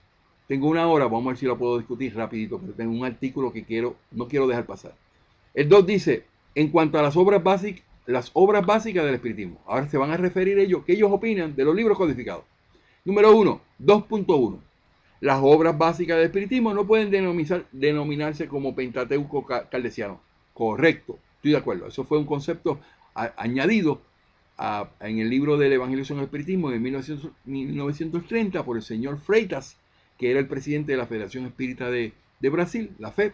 C: Tengo una hora, vamos a ver si lo puedo discutir rapidito, pero tengo un artículo que no quiero dejar pasar. El 2 dice, en cuanto a las obras básicas del espiritismo. Ahora se van a referir ellos, qué ellos opinan de los libros codificados. Número 1, 2.1. Las obras básicas del espiritismo no pueden denominarse como Pentateuco caldesiano. Correcto, estoy de acuerdo. Eso fue un concepto añadido en el libro del Evangelio según el Espiritismo de 1930 por el señor Freitas, que era el presidente de la Federación Espírita de Brasil, la FEB,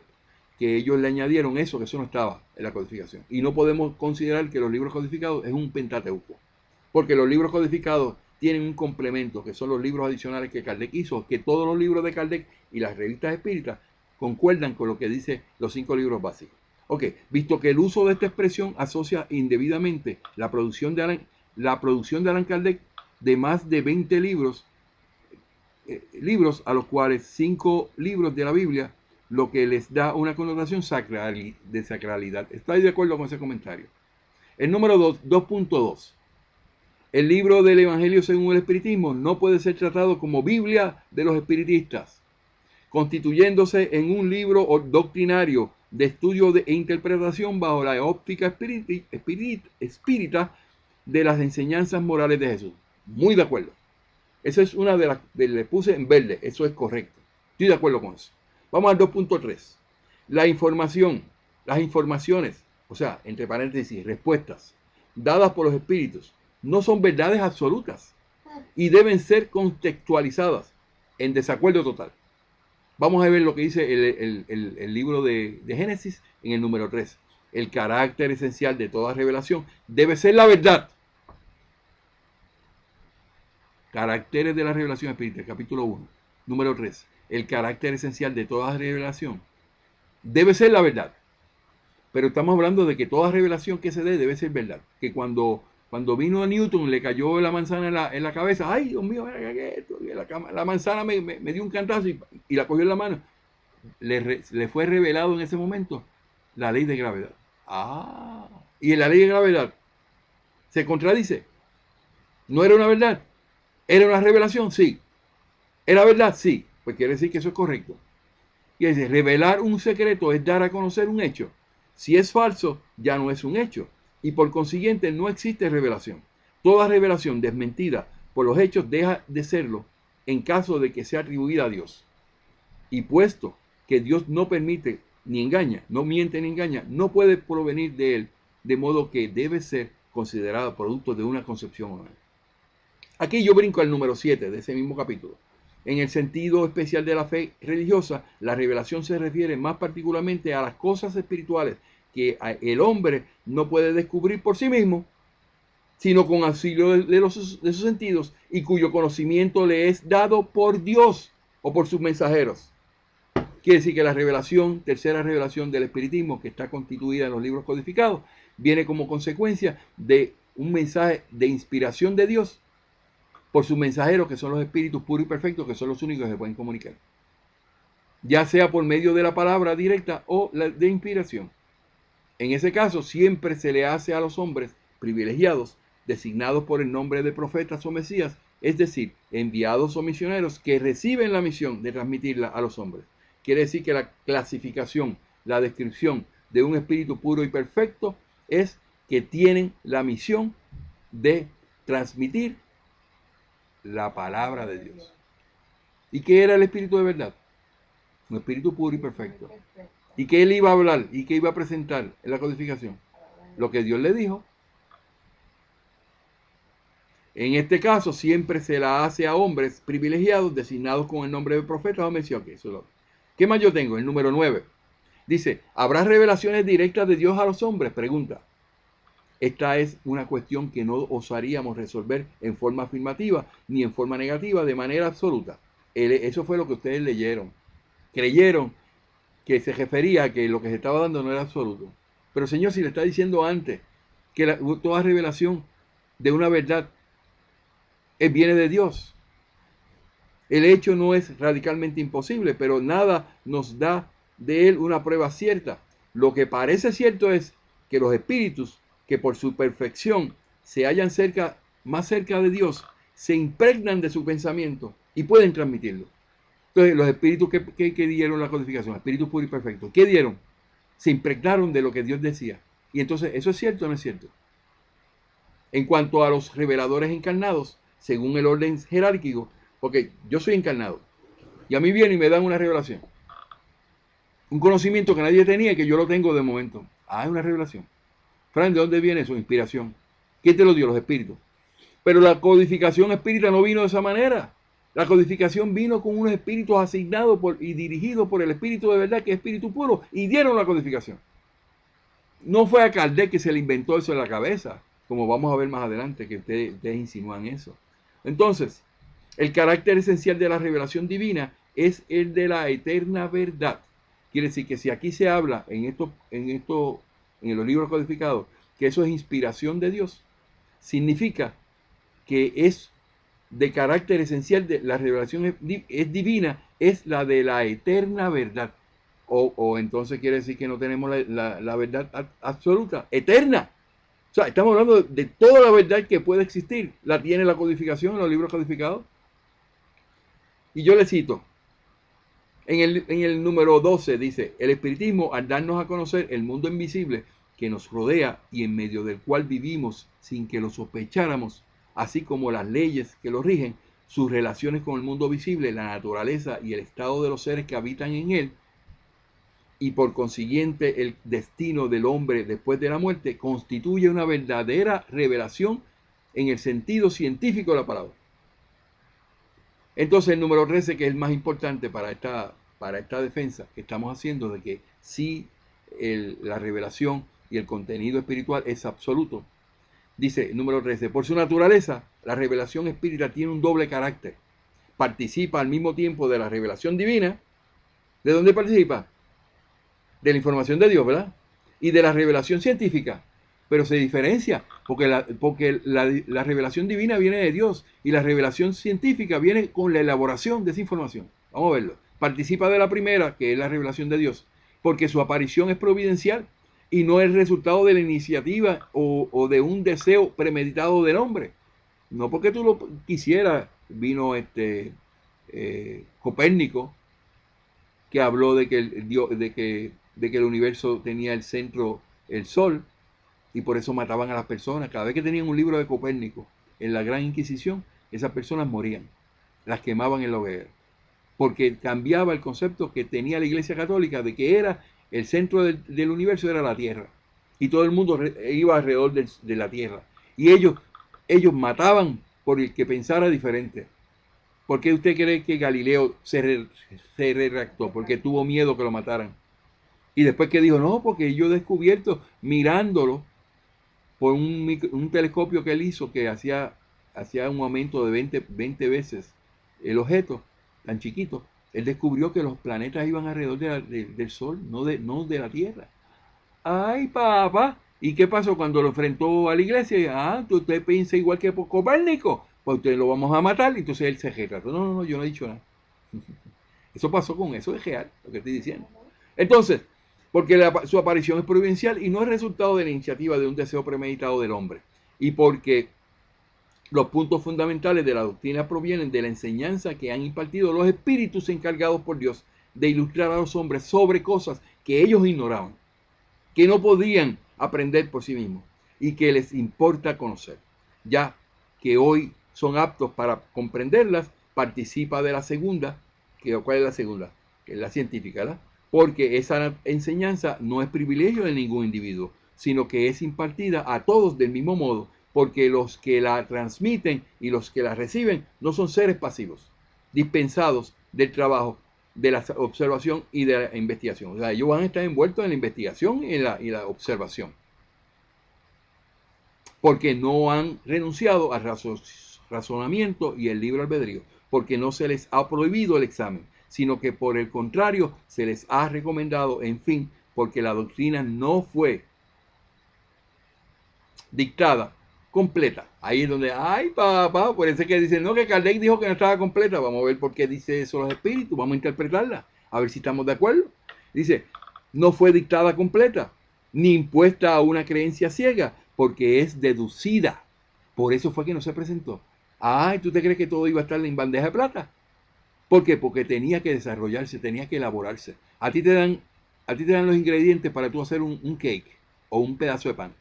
C: que ellos le añadieron eso, que eso no estaba en la codificación. Y no podemos considerar que los libros codificados es un Pentateuco, porque los libros codificados tienen un complemento, que son los libros adicionales que Kardec hizo, que todos los libros de Kardec y las revistas espíritas concuerdan con lo que dice los 5 libros básicos. Ok, visto que el uso de esta expresión asocia indebidamente la producción de Allan Kardec de más de 20 libros, a los cuales 5 libros de la Biblia, lo que les da una connotación de sacralidad. ¿Estoy de acuerdo con ese comentario? El número 2.2. El libro del Evangelio según el Espiritismo no puede ser tratado como Biblia de los espiritistas, constituyéndose en un libro doctrinario de estudio e interpretación bajo la óptica espírita de las enseñanzas morales de Jesús. Muy de acuerdo. Esa es una de las que le puse en verde. Eso es correcto. Estoy de acuerdo con eso. Vamos al 2.3. Las informaciones, o sea, entre paréntesis, respuestas, dadas por los espíritus, no son verdades absolutas y deben ser contextualizadas en desacuerdo total. Vamos a ver lo que dice el libro de Génesis en el número 3. El carácter esencial de toda revelación debe ser la verdad. Caracteres de la revelación espírita, capítulo 1, número 3. El carácter esencial de toda revelación debe ser la verdad. Pero estamos hablando de que toda revelación que se dé debe ser verdad. Que cuando vino a Newton le cayó la manzana en la cabeza. ¡Ay, Dios mío! La manzana me dio un cantazo y la cogió en la mano. Le fue revelado en ese momento la ley de gravedad. Y en la ley de gravedad se contradice. ¿No era una verdad? ¿Era una revelación? Sí. ¿Era verdad? Sí. Pues quiere decir que eso es correcto. Y dice, revelar un secreto es dar a conocer un hecho. Si es falso, ya no es un hecho. Y por consiguiente no existe revelación. Toda revelación desmentida por los hechos deja de serlo en caso de que sea atribuida a Dios. Y puesto que Dios no permite ni engaña, no miente ni engaña, no puede provenir de él, de modo que debe ser considerado producto de una concepción humana. Aquí yo brinco al número 7 de ese mismo capítulo. En el sentido especial de la fe religiosa, la revelación se refiere más particularmente a las cosas espirituales que el hombre no puede descubrir por sí mismo, sino con auxilio de sus sentidos y cuyo conocimiento le es dado por Dios o por sus mensajeros. Quiere decir que la revelación, tercera revelación del espiritismo, que está constituida en los libros codificados, viene como consecuencia de un mensaje de inspiración de Dios por sus mensajeros, que son los espíritus puros y perfectos, que son los únicos que se pueden comunicar, ya sea por medio de la palabra directa o de inspiración. En ese caso, siempre se le hace a los hombres privilegiados, designados por el nombre de profetas o mesías, es decir, enviados o misioneros que reciben la misión de transmitirla a los hombres. Quiere decir que la clasificación, la descripción de un espíritu puro y perfecto es que tienen la misión de transmitir la palabra de Dios. ¿Y qué era el espíritu de verdad? Un espíritu puro y perfecto. ¿Y qué él iba a hablar? ¿Y qué iba a presentar en la codificación? Lo que Dios le dijo. En este caso, siempre se la hace a hombres privilegiados, designados con el nombre de profetas o menciones. Okay, eso es lo... ¿Qué más yo tengo? El número 9. Dice, ¿habrá revelaciones directas de Dios a los hombres? Pregunta. Esta es una cuestión que no osaríamos resolver en forma afirmativa ni en forma negativa de manera absoluta. Eso fue lo que ustedes leyeron. Creyeron que se refería a que lo que se estaba dando no era absoluto. Pero Señor, si le está diciendo antes que toda revelación de una verdad viene de Dios. El hecho no es radicalmente imposible, pero nada nos da de él una prueba cierta. Lo que parece cierto es que los espíritus que por su perfección se hallan más cerca de Dios, se impregnan de su pensamiento y pueden transmitirlo. Entonces, los espíritus que dieron la codificación, espíritus puros y perfectos, ¿qué dieron? Se impregnaron de lo que Dios decía. Y entonces, ¿eso es cierto o no es cierto? En cuanto a los reveladores encarnados, según el orden jerárquico, porque yo soy encarnado, y a mí viene y me dan una revelación. Un conocimiento que nadie tenía y que yo lo tengo de momento. Ah, es una revelación. Fran, ¿de dónde viene eso? Inspiración. ¿Quién te lo dio? Los espíritus. Pero la codificación espírita no vino de esa manera. La codificación vino con unos espíritus asignados y dirigidos por el espíritu de verdad, que es espíritu puro, y dieron la codificación. No fue a Kardec que se le inventó eso en la cabeza, como vamos a ver más adelante, que ustedes insinúan eso. Entonces, el carácter esencial de la revelación divina es el de la eterna verdad. Quiere decir que si aquí se habla en los libros codificados, que eso es inspiración de Dios, significa que es de carácter esencial, de la revelación es divina, es la de la eterna verdad. O entonces quiere decir que no tenemos la verdad absoluta, eterna. O sea, estamos hablando de toda la verdad que puede existir. La tiene la codificación en los libros codificados. Y yo le cito, en el número 12 dice, el espiritismo al darnos a conocer el mundo invisible que nos rodea y en medio del cual vivimos sin que lo sospecháramos, así como las leyes que lo rigen, sus relaciones con el mundo visible, la naturaleza y el estado de los seres que habitan en él, y por consiguiente el destino del hombre después de la muerte, constituye una verdadera revelación en el sentido científico de la palabra. Entonces el número 13, que es el más importante para esta defensa que estamos haciendo de que sí la revelación y el contenido espiritual es absoluto. Dice número 13, por su naturaleza, la revelación espírita tiene un doble carácter. Participa al mismo tiempo de la revelación divina. ¿De dónde participa? De la información de Dios, ¿verdad? Y de la revelación científica. Pero se diferencia, porque la revelación divina viene de Dios y la revelación científica viene con la elaboración de esa información. Vamos a verlo. Participa de la primera, que es la revelación de Dios, porque su aparición es providencial y no es resultado de la iniciativa o de un deseo premeditado del hombre. No porque tú lo quisieras, vino Copérnico que habló de que de que el universo tenía el centro, el sol, y por eso mataban a las personas. Cada vez que tenían un libro de Copérnico en la Gran Inquisición, esas personas morían, las quemaban en la hoguera, porque cambiaba el concepto que tenía la Iglesia Católica de que era el centro del universo, era la Tierra, y todo el mundo iba alrededor de la Tierra, y ellos mataban por el que pensara diferente. ¿Por qué usted cree que Galileo se retractó? Porque tuvo miedo que lo mataran. Y después que dijo, no, porque yo he descubierto, mirándolo por un telescopio que él hizo, que hacía un aumento de 20 veces el objeto, tan chiquito, él descubrió que los planetas iban alrededor del Sol, no de la Tierra. ¡Ay, papá! ¿Y qué pasó cuando lo enfrentó a la iglesia? Ah, usted piensa igual que Copérnico, pues usted lo vamos a matar. Y entonces él se retrató. No, yo no he dicho nada. Eso pasó con eso, es real, lo que estoy diciendo. Entonces, porque su aparición es providencial y no es resultado de la iniciativa de un deseo premeditado del hombre. Y porque los puntos fundamentales de la doctrina provienen de la enseñanza que han impartido los espíritus encargados por Dios de ilustrar a los hombres sobre cosas que ellos ignoraban, que no podían aprender por sí mismos y que les importa conocer. Ya que hoy son aptos para comprenderlas, participa de la segunda. ¿Cuál es la segunda? Que es la científica, ¿verdad? Porque esa enseñanza no es privilegio de ningún individuo, sino que es impartida a todos del mismo modo, porque los que la transmiten y los que la reciben no son seres pasivos, dispensados del trabajo, de la observación y de la investigación. O sea, ellos van a estar envueltos en la investigación y la observación, porque no han renunciado al razonamiento y el libre albedrío, porque no se les ha prohibido el examen, sino que por el contrario se les ha recomendado, en fin, porque la doctrina no fue dictada completa. Ahí es donde, ay papá, por eso es que dicen, no, que Kardec dijo que no estaba completa. Vamos a ver por qué dice eso los espíritus, vamos a interpretarla, a ver si estamos de acuerdo. Dice, no fue dictada completa, ni impuesta a una creencia ciega, porque es deducida. Por eso fue que no se presentó. Ay, ¿tú te crees que todo iba a estar en bandeja de plata? ¿Por qué? Porque tenía que desarrollarse, tenía que elaborarse. A ti te dan los ingredientes para tú hacer un cake o un pedazo de pan.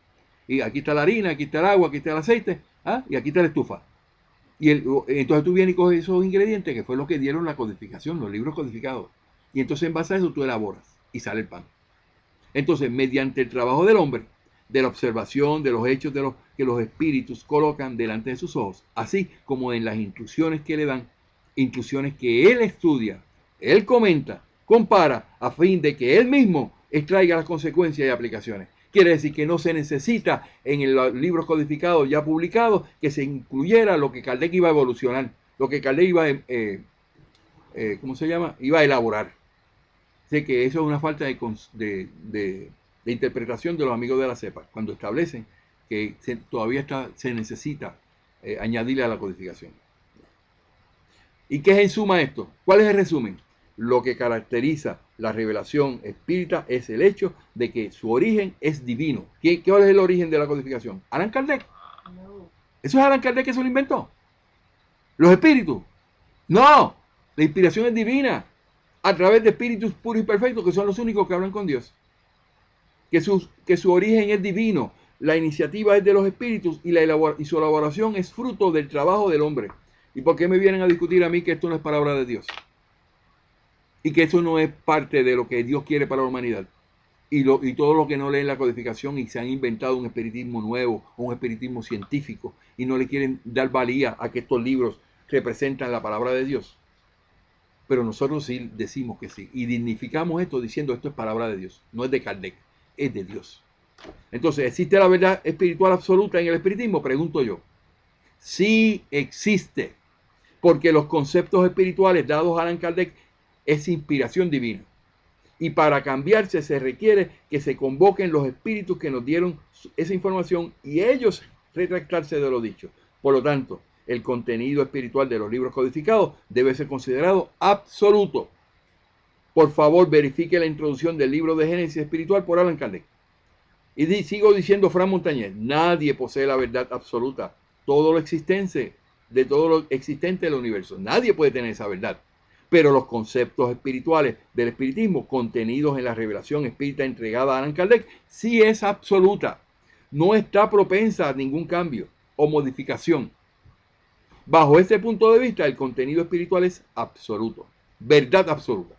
C: Y aquí está la harina, aquí está el agua, aquí está el aceite, y aquí está la estufa. Y entonces tú vienes y coges esos ingredientes, que fue lo que dieron la codificación, los libros codificados. Y entonces en base a eso tú elaboras y sale el pan. Entonces, mediante el trabajo del hombre, de la observación de los hechos que los espíritus colocan delante de sus ojos, así como en las instrucciones que le dan, instrucciones que él estudia, él comenta, compara, a fin de que él mismo extraiga las consecuencias y aplicaciones. Quiere decir que no se necesita en los libros codificados ya publicados que se incluyera lo que Kardec iba a evolucionar, lo que Kardec iba a, ¿cómo se llama? Iba a elaborar. Sé que eso es una falta de interpretación de los amigos de la cepa, cuando establecen que todavía se necesita añadirle a la codificación. ¿Y qué es en suma esto? ¿Cuál es el resumen? Lo que caracteriza la revelación espírita es el hecho de que su origen es divino. ¿Cuál es el origen de la codificación? ¿Allan Kardec? No. ¿Eso es Allan Kardec que se lo inventó? ¿Los espíritus? No, la inspiración es divina, a través de espíritus puros y perfectos, que son los únicos que hablan con Dios. Que su origen es divino, la iniciativa es de los espíritus y su elaboración es fruto del trabajo del hombre. ¿Y por qué me vienen a discutir a mí que esto no es palabra de Dios? Y que eso no es parte de lo que Dios quiere para la humanidad. Y todo lo que no leen la codificación y se han inventado un espiritismo nuevo, un espiritismo científico, y no le quieren dar valía a que estos libros representan la palabra de Dios. Pero nosotros sí decimos que sí. Y dignificamos esto diciendo esto es palabra de Dios. No es de Kardec, es de Dios. Entonces, ¿existe la verdad espiritual absoluta en el espiritismo? Pregunto yo. Sí existe. Porque los conceptos espirituales dados a Allan Kardec es inspiración divina. Y para cambiarse se requiere que se convoquen los espíritus que nos dieron esa información y ellos retractarse de lo dicho. Por lo tanto, el contenido espiritual de los libros codificados debe ser considerado absoluto. Por favor, verifique la introducción del libro de Génesis espiritual por Allan Kardec. Y sigo diciendo Fran Montañez, nadie posee la verdad absoluta. Todo lo existente del universo. Nadie puede tener esa verdad. Pero los conceptos espirituales del espiritismo contenidos en la revelación espírita entregada a Allan Kardec sí es absoluta. No está propensa a ningún cambio o modificación. Bajo ese punto de vista, el contenido espiritual es absoluto, verdad absoluta.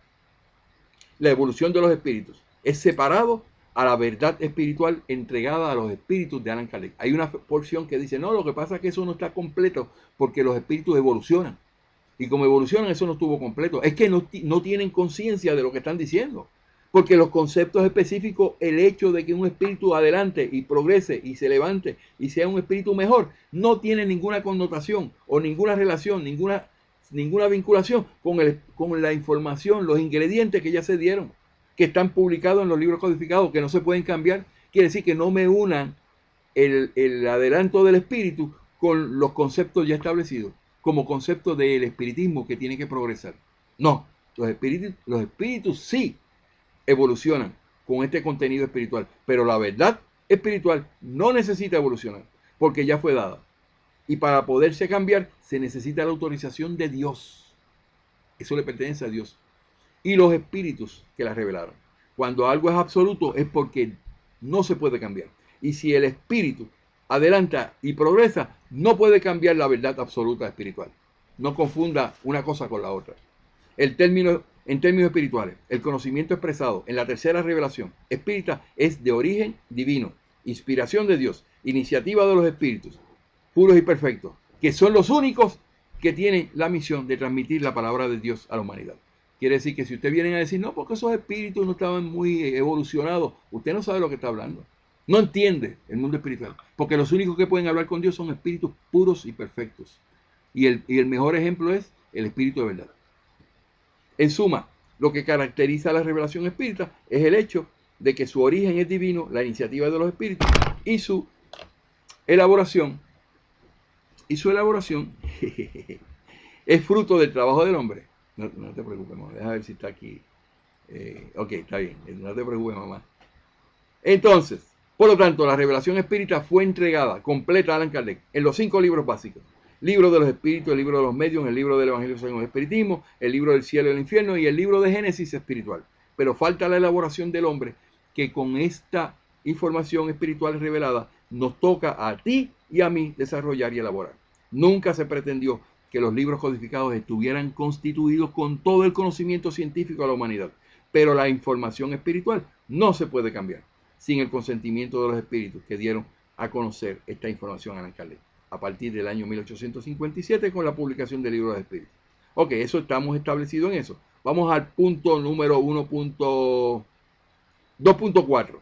C: La evolución de los espíritus es separado a la verdad espiritual entregada a los espíritus de Allan Kardec. Hay una porción que dice, no, lo que pasa es que eso no está completo porque los espíritus evolucionan. Y como evolucionan, eso no estuvo completo. Es que no tienen conciencia de lo que están diciendo. Porque los conceptos específicos, el hecho de que un espíritu adelante y progrese y se levante y sea un espíritu mejor, no tiene ninguna connotación o ninguna relación, ninguna vinculación con la información, los ingredientes que ya se dieron, que están publicados en los libros codificados, que no se pueden cambiar. Quiere decir que no me unan el adelanto del espíritu con los conceptos ya establecidos, como concepto del espiritismo que tiene que progresar. No, los espíritus sí evolucionan con este contenido espiritual, pero la verdad espiritual no necesita evolucionar, porque ya fue dada. Y para poderse cambiar, se necesita la autorización de Dios. Eso le pertenece a Dios. Y los espíritus que la revelaron. Cuando algo es absoluto es porque no se puede cambiar. Y si el espíritu adelanta y progresa, no puede cambiar la verdad absoluta espiritual. No confunda una cosa con la otra. En términos espirituales, el conocimiento expresado en la tercera revelación espírita es de origen divino, inspiración de Dios, iniciativa de los espíritus, puros y perfectos, que son los únicos que tienen la misión de transmitir la palabra de Dios a la humanidad. Quiere decir que si usted viene a decir, no, porque esos espíritus no estaban muy evolucionados, usted no sabe lo que está hablando. No entiende el mundo espiritual, porque los únicos que pueden hablar con Dios son espíritus puros y perfectos. Y el mejor ejemplo es el espíritu de verdad. En suma, lo que caracteriza a la revelación espírita es el hecho de que su origen es divino, la iniciativa de los espíritus y su elaboración es fruto del trabajo del hombre. No te preocupes, mamá. Deja ver si está aquí. Ok, está bien. No te preocupes, mamá. Entonces, por lo tanto, la revelación espírita fue entregada completa a Allan Kardec en los 5 libros básicos. Libro de los espíritus, el libro de los medios, el libro del evangelio según el espiritismo, el libro del cielo y el infierno y el libro de Génesis espiritual. Pero falta la elaboración del hombre que con esta información espiritual revelada nos toca a ti y a mí desarrollar y elaborar. Nunca se pretendió que los libros codificados estuvieran constituidos con todo el conocimiento científico de la humanidad, pero la información espiritual no se puede cambiar sin el consentimiento de los espíritus que dieron a conocer esta información a Allan Kardec a partir del año 1857 con la publicación del libro de espíritus. Ok, eso estamos establecidos en eso. Vamos al punto número 2.4.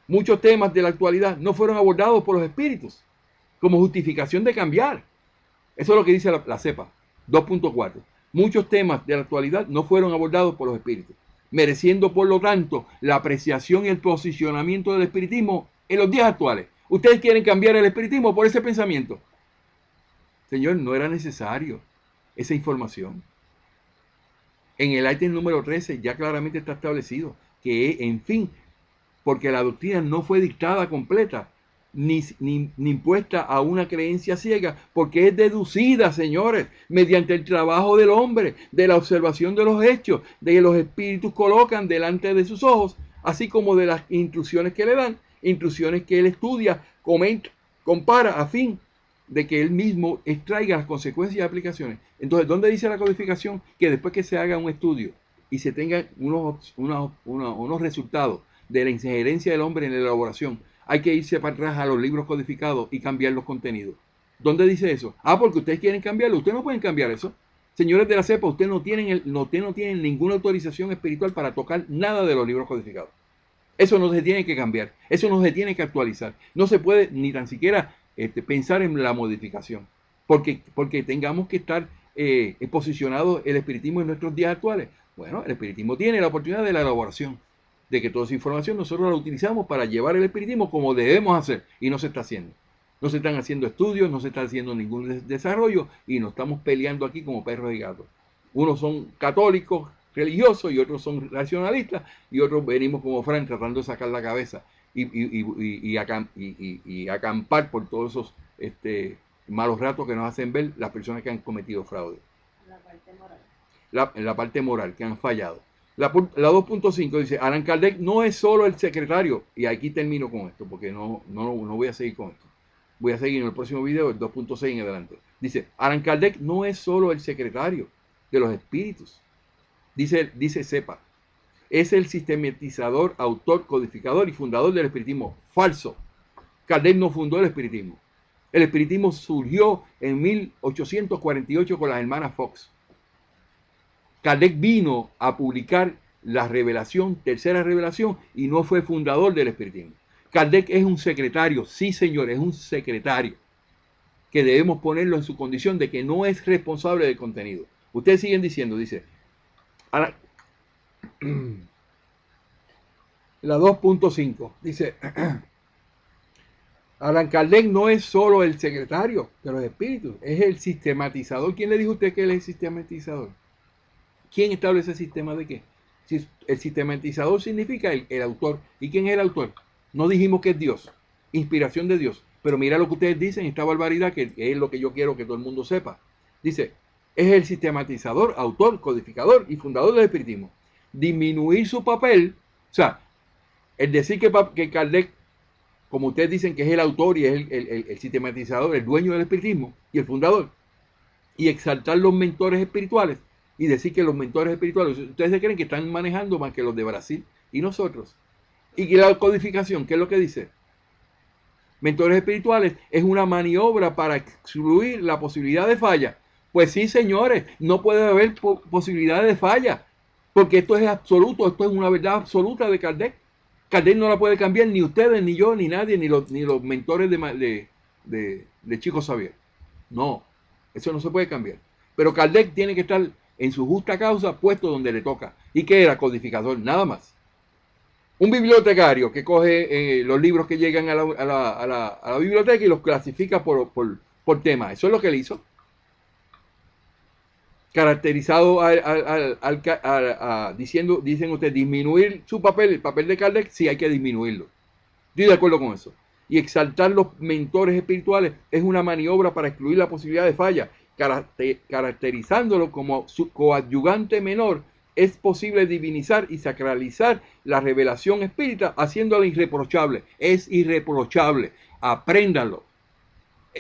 C: Muchos temas de la actualidad no fueron abordados por los espíritus como justificación de cambiar. Eso es lo que dice la cepa. 2.4. Muchos temas de la actualidad no fueron abordados por los espíritus, mereciendo por lo tanto la apreciación y el posicionamiento del espiritismo en los días actuales. Ustedes quieren cambiar el espiritismo por ese pensamiento. Señor, no era necesario esa información. En el ítem número 13 ya claramente está establecido que, en fin, porque la doctrina no fue dictada completa, ni impuesta a una creencia ciega, porque es deducida, señores, mediante el trabajo del hombre, de la observación de los hechos, de que los espíritus colocan delante de sus ojos, así como de las instrucciones que le dan, instrucciones que él estudia, comenta, compara, a fin de que él mismo extraiga las consecuencias y aplicaciones. Entonces, ¿dónde dice la codificación? Que después que se haga un estudio y se tengan unos resultados de la injerencia del hombre en la elaboración, hay que irse para atrás a los libros codificados y cambiar los contenidos. ¿Dónde dice eso? Ah, porque ustedes quieren cambiarlo. Ustedes no pueden cambiar eso. Señores de la cepa, ustedes no tienen ninguna autorización espiritual para tocar nada de los libros codificados. Eso no se tiene que cambiar. Eso no se tiene que actualizar. No se puede ni tan siquiera pensar en la modificación. Porque tengamos que estar posicionados el espiritismo en nuestros días actuales. Bueno, el espiritismo tiene la oportunidad de la elaboración, de que toda esa información nosotros la utilizamos para llevar el espiritismo como debemos hacer, y no se está haciendo. No se están haciendo estudios, no se está haciendo ningún desarrollo, y nos estamos peleando aquí como perros y gatos. Unos son católicos, religiosos, y otros son racionalistas, y otros venimos como Frank tratando de sacar la cabeza y acampar por todos esos malos ratos que nos hacen ver las personas que han cometido fraude.
B: La parte moral.
C: en la parte moral, que han fallado. La 2.5 dice, Allan Kardec no es solo el secretario, y aquí termino con esto, porque no voy a seguir con esto. Voy a seguir en el próximo video, el 2.6 en adelante. Dice, Allan Kardec no es solo el secretario de los espíritus. Dice Sepa, es el sistematizador, autor, codificador y fundador del espiritismo. Falso. Kardec no fundó el espiritismo. El espiritismo surgió en 1848 con las hermanas Fox. Kardec vino a publicar la revelación, tercera revelación, y no fue fundador del espiritismo. Kardec es un secretario, sí señor, es un secretario, que debemos ponerlo en su condición de que no es responsable del contenido. Ustedes siguen diciendo, dice, la 2.5, dice, Allan Kardec no es solo el secretario de los espíritus, es el sistematizador. ¿Quién le dijo a usted que él es el sistematizador? ¿Quién establece el sistema de qué? Si el sistematizador significa el autor. ¿Y quién es el autor? No dijimos que es Dios, inspiración de Dios. Pero mira lo que ustedes dicen, esta barbaridad, que es lo que yo quiero que todo el mundo sepa. Dice, es el sistematizador, autor, codificador y fundador del espiritismo. Disminuir su papel, o sea, el decir que Kardec, como ustedes dicen que es el autor y es el sistematizador, el dueño del espiritismo y el fundador, y exaltar los mentores espirituales, y decir que los mentores espirituales, ustedes se creen que están manejando más que los de Brasil y nosotros. Y que la codificación, ¿qué es lo que dice? Mentores espirituales es una maniobra para excluir la posibilidad de falla. Pues sí, señores, no puede haber posibilidad de falla, porque esto es absoluto, esto es una verdad absoluta de Kardec. Kardec no la puede cambiar ni ustedes, ni yo, ni nadie, ni los mentores de Chico Xavier. No, eso no se puede cambiar. Pero Kardec tiene que estar en su justa causa puesto donde le toca. ¿Y qué era? Codificador, nada más. Un bibliotecario que coge los libros que llegan a la biblioteca y los clasifica por tema. Eso es lo que él hizo. Caracterizado dicen ustedes, disminuir su papel, el papel de Kardec, sí hay que disminuirlo. Estoy de acuerdo con eso. Y exaltar los mentores espirituales es una maniobra para excluir la posibilidad de falla. Caracterizándolo como su coadyuvante menor, es posible divinizar y sacralizar la revelación espírita, haciéndola irreprochable. Es irreprochable. Apréndanlo.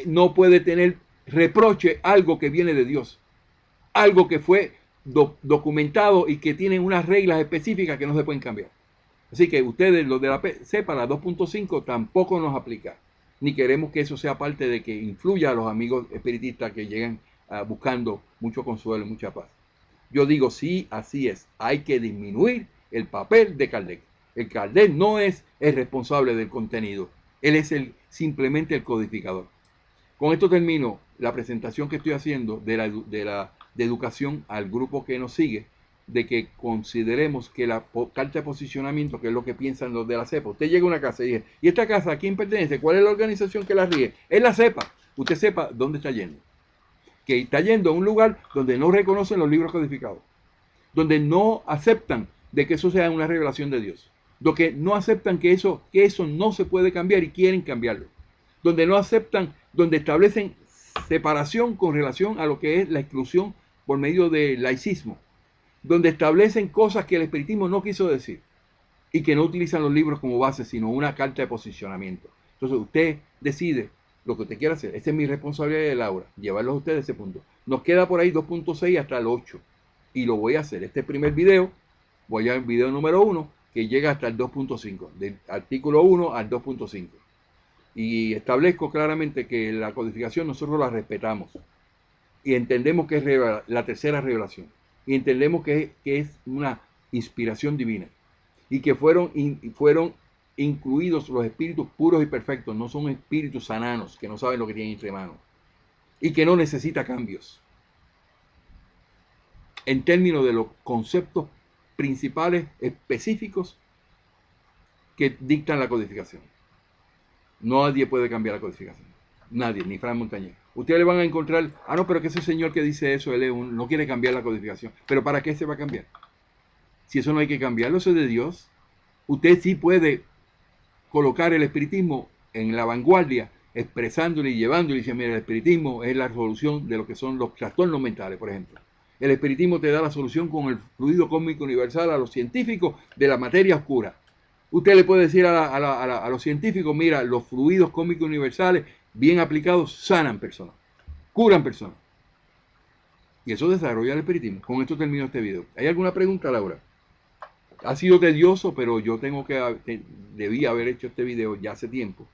C: No puede tener reproche algo que viene de Dios. Algo que fue documentado y que tiene unas reglas específicas que no se pueden cambiar. Así que ustedes, los de la cepa, la 2.5, tampoco nos aplica. Ni queremos que eso sea parte de que influya a los amigos espiritistas que llegan buscando mucho consuelo y mucha paz. Yo digo, sí, así es. Hay que disminuir el papel de Kardec. El Kardec no es el responsable del contenido. Él es simplemente el codificador. Con esto termino la presentación que estoy haciendo de educación al grupo que nos sigue, de que consideremos que la carta de posicionamiento, que es lo que piensan los de la cepa. Usted llega a una casa y dice, ¿y esta casa a quién pertenece? ¿Cuál es la organización que la rige? Es la cepa. Usted sepa dónde está yendo. Que está yendo a un lugar donde no reconocen los libros codificados, donde no aceptan de que eso sea una revelación de Dios, donde no aceptan que eso no se puede cambiar y quieren cambiarlo, donde no aceptan, donde establecen separación con relación a lo que es la exclusión por medio del laicismo, donde establecen cosas que el espiritismo no quiso decir y que no utilizan los libros como base, sino una carta de posicionamiento. Entonces usted decide lo que usted quiera hacer. Esa es mi responsabilidad de Laura, llevarlos a ustedes a ese punto. Nos queda por ahí 2.6 hasta el 8 y lo voy a hacer. Este primer video, voy al video número 1 que llega hasta el 2.5, del artículo 1 al 2.5. Y establezco claramente que la codificación nosotros la respetamos y entendemos que es la tercera revelación y entendemos que es una inspiración divina y que fueron incluidos los espíritus puros y perfectos, no son espíritus sananos que no saben lo que tienen entre manos y que no necesita cambios en términos de los conceptos principales específicos que dictan la codificación. Nadie puede cambiar la codificación. Nadie, ni Fran Montañez. Ustedes le van a encontrar, no, pero que ese señor que dice eso, él no quiere cambiar la codificación. ¿Pero para qué se va a cambiar? Si eso no hay que cambiarlo, eso es de Dios. Usted sí puede colocar el espiritismo en la vanguardia, expresándole y llevándole y diciendo, mira, el espiritismo es la resolución de lo que son los trastornos mentales, por ejemplo. El espiritismo te da la solución con el fluido cósmico universal a los científicos de la materia oscura. Usted le puede decir a los científicos, mira, los fluidos cósmicos universales bien aplicados sanan personas, curan personas. Y eso desarrolla el espiritismo. Con esto termino este video. ¿Hay alguna pregunta, Laura? Ha sido tedioso, pero yo debí haber hecho este video ya hace tiempo.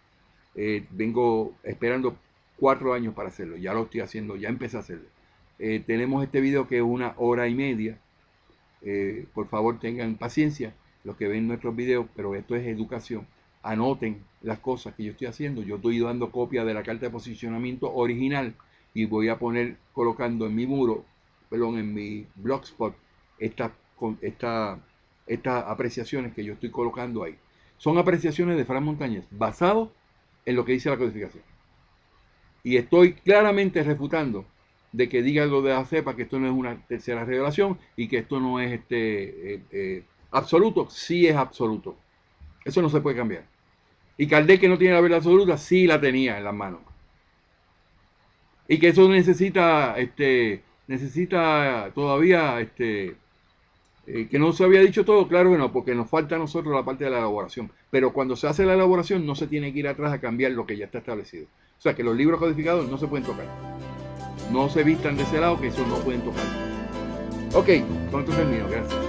C: Vengo esperando 4 años para hacerlo. Ya lo estoy haciendo, ya empecé a hacerlo. Tenemos este video que es 1 hora y media. Por favor, tengan paciencia los que ven nuestros videos, pero esto es educación. Anoten las cosas que yo estoy haciendo. Yo estoy dando copia de la carta de posicionamiento original y voy a poner, colocando en mi muro, en mi blogspot, estas apreciaciones que yo estoy colocando ahí. Son apreciaciones de Fran Montañez, basados en lo que dice la codificación. Y estoy claramente refutando de que diga lo de la cepa, que esto no es una tercera revelación y que esto no es absoluto. Sí es absoluto. Eso no se puede cambiar. Y Kardec, que no tiene la verdad absoluta, sí la tenía en las manos. Y que eso necesita todavía que no se había dicho todo, claro que no, porque nos falta a nosotros la parte de la elaboración. Pero cuando se hace la elaboración no se tiene que ir atrás a cambiar lo que ya está establecido. O sea que los libros codificados no se pueden tocar. No se vistan de ese lado, que eso no pueden tocar. Ok, con esto termino. Gracias.